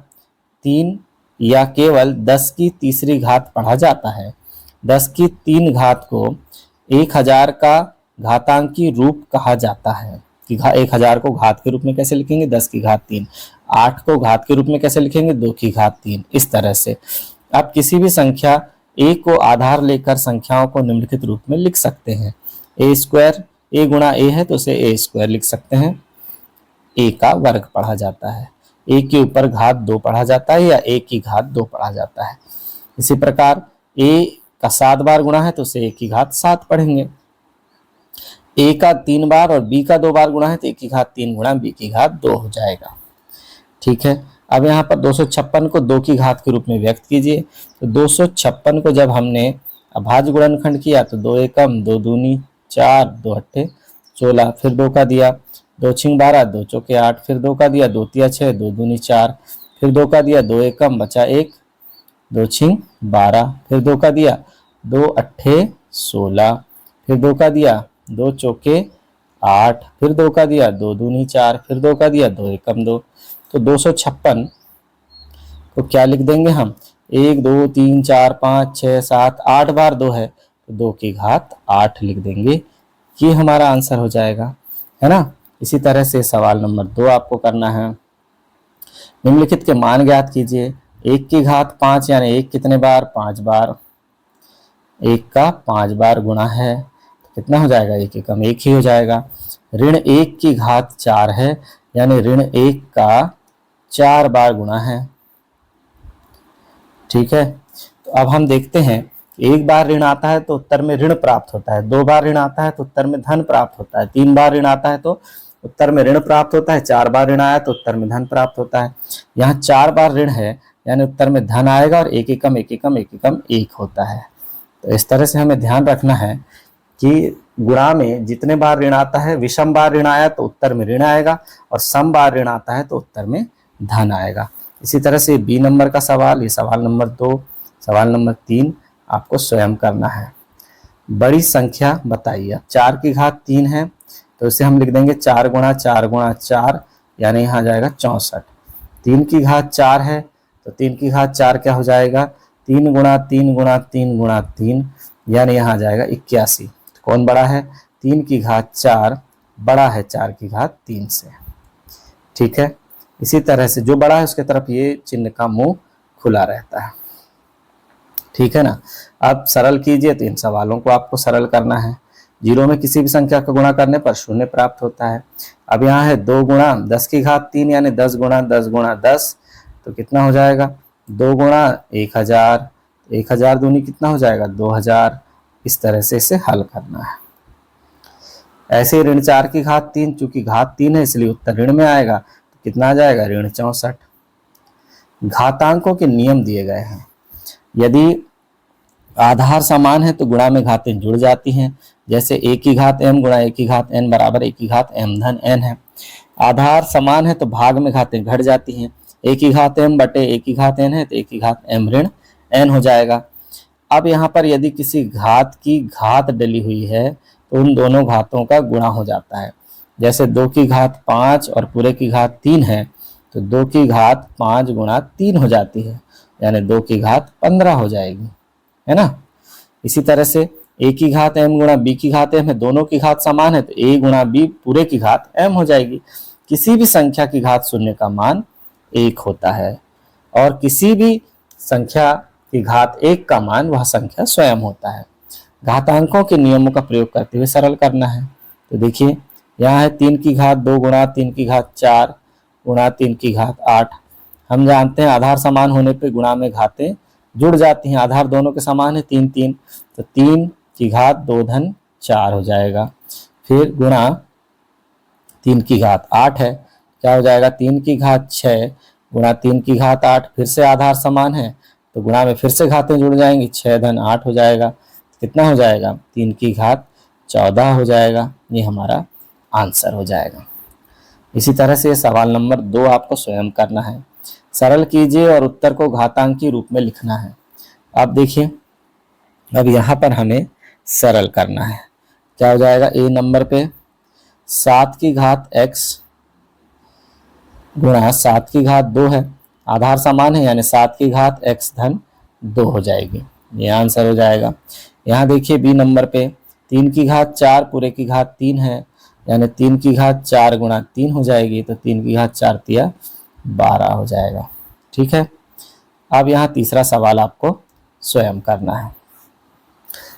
3 या केवल 10 की तीसरी घात पढ़ा जाता है। 10 की 3 घात को 1000 का घातांकी रूप कहा जाता है कि 1000 को घात के रूप में कैसे लिखेंगे, 10 की घात 3। 8 को घात के रूप में कैसे लिखेंगे, 2 की घात 3। इस तरह से आप किसी भी संख्या a को आधार लेकर संख्याओं को निम्नलिखित रूप में लिख सकते हैं। a स्क्वायर, a गुणा a है तो उसे a स्क्वायर लिख सकते हैं, a का वर्ग पढ़ा जाता है। a के ऊपर घात 2 पढ़ा जाता है या a की घात 2 पढ़ा जाता है। इसी प्रकार a का 7 बार गुणा है तो उसे a की घात 7 पढ़ेंगे। a का 3 बार और b का 2 बार गुणा है तो a की घात 3 गुणा b की घात 2 हो जाएगा। ठीक है, अब यहाँ पर 256 को 2 की घात के रूप में व्यक्त कीजिए। तो 256 को जब हमने अभाज्य गुणनखंड किया तो 2 एकम 2 दूनी 4, 2 अट्ठे 16, फिर 2 का दिया, 2 छिंग 12, 2 चौके 8, फिर 2 का दिया, 2 तिया 6, 2 दूनी 4, फिर 2 का दिया, 2 एकम बचा 1, 2 छिंग 12, फिर 2 का दिया, 2 अट्ठे 16, फिर 2 का दिया, 2 चौके 8, फिर 2 का दिया, 2 दूनी 4, फिर 2 का दिया, 2 एकम 2। तो 256 को क्या लिख देंगे हम, 1 2 3 4 5 6 7 8 बार 2 है तो 2 की घात 8 लिख देंगे, ये हमारा आंसर हो जाएगा, है ना। इसी तरह से सवाल नंबर 2 आपको करना है। निम्नलिखित के मान ज्ञात कीजिए। 1 की घात 5 यानी 1 कितने बार, 5 बार। 1 का 5 बार गुणा है तो कितना हो जाएगा, 1 एकम 1 ही हो जाएगा। ऋण 1 की घात 4 है यानी ऋण 1 का 4 बार गुणा है। ठीक है, तो अब हम देखते हैं, 1 बार ऋण आता है तो उत्तर में ऋण प्राप्त होता है, 2 बार ऋण आता है तो उत्तर में धन प्राप्त होता है, 3 बार ऋण आता है तो उत्तर में ऋण प्राप्त होता है, 4 बार ऋण आया तो उत्तर में धन प्राप्त होता है। यहाँ 4 बार ऋण है यानी उत्तर में धन आएगा और 1 एकम 1 एकम 1 एकम 1 होता है। तो इस तरह से हमें ध्यान रखना है कि गुणा में जितने बार ऋण आता है, विषम बार ऋण आया तो उत्तर में ऋण आएगा और सम बार ऋण आता है तो उत्तर में धन आएगा। इसी तरह से बी नंबर का सवाल, ये सवाल नंबर 2, सवाल नंबर 3 आपको स्वयं करना है। बड़ी संख्या बताइए। 4 की घात 3 है तो इसे हम लिख देंगे 4 गुणा 4 गुणा 4 यानी यहाँ जाएगा 64। 3 की घात 4 है तो 3 की घात 4 क्या हो जाएगा, 3 गुणा 3 गुणा 3 गुणा 3 यानी यहाँ जाएगा 81। कौन बड़ा है, 3 की घात 4 बड़ा है 4 की घात 3 से। ठीक है, इसी तरह से जो बड़ा है उसके तरफ ये चिन्ह का मुंह खुला रहता है। ठीक है ना। अब सरल कीजिए, तो इन सवालों को आपको सरल करना है। 0 में किसी भी संख्या का गुणा करने पर 0 प्राप्त होता है। अब यहाँ है 2 गुणा 10 की घात 3 यानी 10 गुणा 10 गुणा 10 तो कितना हो जाएगा, 2 गुणा 1000, 1000 दूनी कितना हो जाएगा, 2000। इस तरह से इसे हल करना है। ऐसे ऋण 4 की घात 3, चूंकि घात 3 है इसलिए उत्तर ऋण में आएगा, तो कितना आ जाएगा, ऋण 64। घातांकों के नियम दिए गए हैं। यदि आधार समान है तो गुणा में घातें जुड़ जाती हैं, जैसे a की घात m गुणा a की घात n बराबर a की घात m धन n है। आधार समान है तो भाग में घातें घट जाती हैं, a की घात m बटे a की घात n है तो a की घात m ऋण n हो जाएगा। अब यहाँ पर यदि किसी घात की घात डली हुई है तो उन दोनों घातों का गुणा हो जाता है। जैसे 2 की घात 5 और पूरे की घात 3 है तो 2 की घात 5 गुणा 3 हो जाती है, यानी 2 की घात 15 हो जाएगी, है ना। इसी तरह से a की घात m गुणा b की घात m है, दोनों की घात समान है तो a गुणा b पूरे की घात m हो जाएगी। किसी भी संख्या की घात शून्य का मान 1 होता है और किसी भी संख्या की घात 1 का मान वह संख्या स्वयं होता है। घातांकों के नियमों का प्रयोग करते हुए सरल करना है। तो देखिए यहाँ है 3 की घात 2 गुणा 3 की घात 4 गुणा 3 की घात 8। हम जानते हैं आधार समान होने पे गुणा में घातें जुड़ जाती हैं। आधार दोनों के समान है 3 3, तो 3 की घात 2 धन 4 हो जाएगा। फिर गुणा 3 की घात 8 है, क्या हो जाएगा, 3 की घात 6 गुणा 3 की घात 8। फिर से आधार समान है तो गुणा में फिर से घातें जुड़ जाएंगी, 6 धन 8 हो जाएगा। कितना हो जाएगा, 3 की घात 14 हो जाएगा। ये हमारा आंसर हो जाएगा। इसी तरह से सवाल नंबर 2 आपको स्वयं करना है। सरल कीजिए और उत्तर को घातांकी रूप में लिखना है। अब देखिए, अब यहाँ पर हमें सरल करना है। क्या हो जाएगा, ए नंबर पे 7 की घात x गुणा 7 की घात 2 है, आधार समान है यानी 7 की घात x धन 2 हो जाएगी। ये आंसर हो जाएगा। यहाँ देखिए बी नंबर पे 3 की घात 4 पूरे की घात 3 है, यानी 3 की घात 4 गुणा 3 हो जाएगी, तो 3 की घात 4 तिया 12 हो जाएगा। ठीक है। अब यहाँ तीसरा सवाल आपको स्वयं करना है।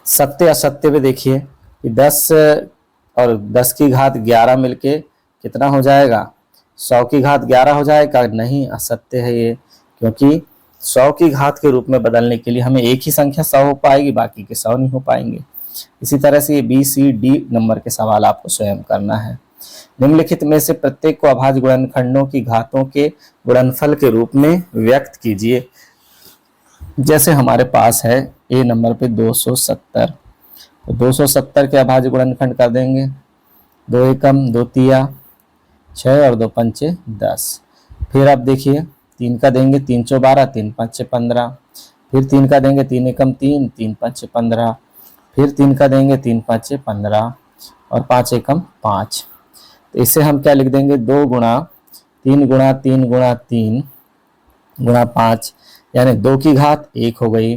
सत्य असत्य पे देखिए कि 10 और 10 की घात 11 मिलके कितना हो जाएगा, 100 की घात 11 हो जाएगा। नहीं, असत्य है ये, क्योंकि 100 की घात के रूप में बदलने के लिए हमें एक ही संख्या 100 हो पाएगी, बाकी के 100 नहीं हो पाएंगे। इसी तरह से ये बी सी डी नंबर के सवाल आपको स्वयं करना है। निम्नलिखित में से प्रत्येक को अभाज्य गुणनखंडों की घातों के गुणनफल के रूप में व्यक्त कीजिए। जैसे हमारे पास है ए नंबर पे 270, तो 270 के अभाज्य गुणनखंड कर देंगे, 2 एकम 2 तिया 6 और 2 पंचे 10। फिर अब देखिए 3 का देंगे 3 चौ 12, 3 पंचे 15। फिर 3 का देंगे 3 एकम 3, 3 पंचे 15। फिर 3 का देंगे 3 पंचे 15 और 5 एकम 5। तो इसे हम क्या लिख देंगे, 2 गुणा 3 गुणा 3 गुणा 3 गुणा 5, यानी 2 की घात 1 हो गई।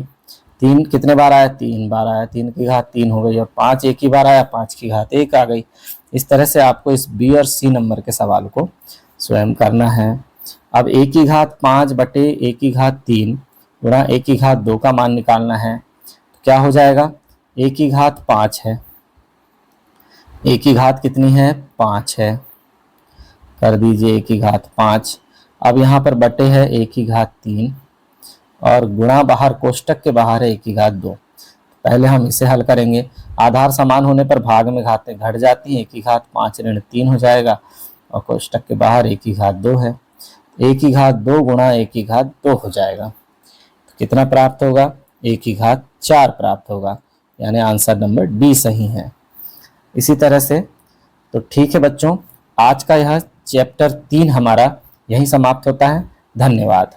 3 कितने बार आया, 3 बार आया, 3 की घात 3 हो गई, और 5 एक ही बार आया, 5 की घात 1 आ गई। इस तरह से आपको इस बी और सी नंबर के सवाल को स्वयं करना है। अब a की घात 5 बटे a की घात 3 गुणा a की घात 2 का मान निकालना है। तो क्या हो जाएगा, a की घात 5 है, a की घात कितनी है, 5 है, कर दीजिए a की घात 5। अब यहाँ पर बटे है a की घात 3 और गुणा बाहर कोष्टक के बाहर है a की घात 2। पहले हम इसे हल करेंगे। आधार समान होने पर भाग में घातें घट जाती हैं, a की घात 5 ऋण 3 हो जाएगा और कोष्टक के बाहर a की घात 2 है, a की घात 2 गुणा a की घात 2 हो जाएगा। तो कितना प्राप्त होगा, a की घात 4 प्राप्त होगा, यानी आंसर नंबर डी सही है। इसी तरह से तो ठीक है बच्चों, आज का यह चैप्टर 3 हमारा यहीं समाप्त होता है। धन्यवाद।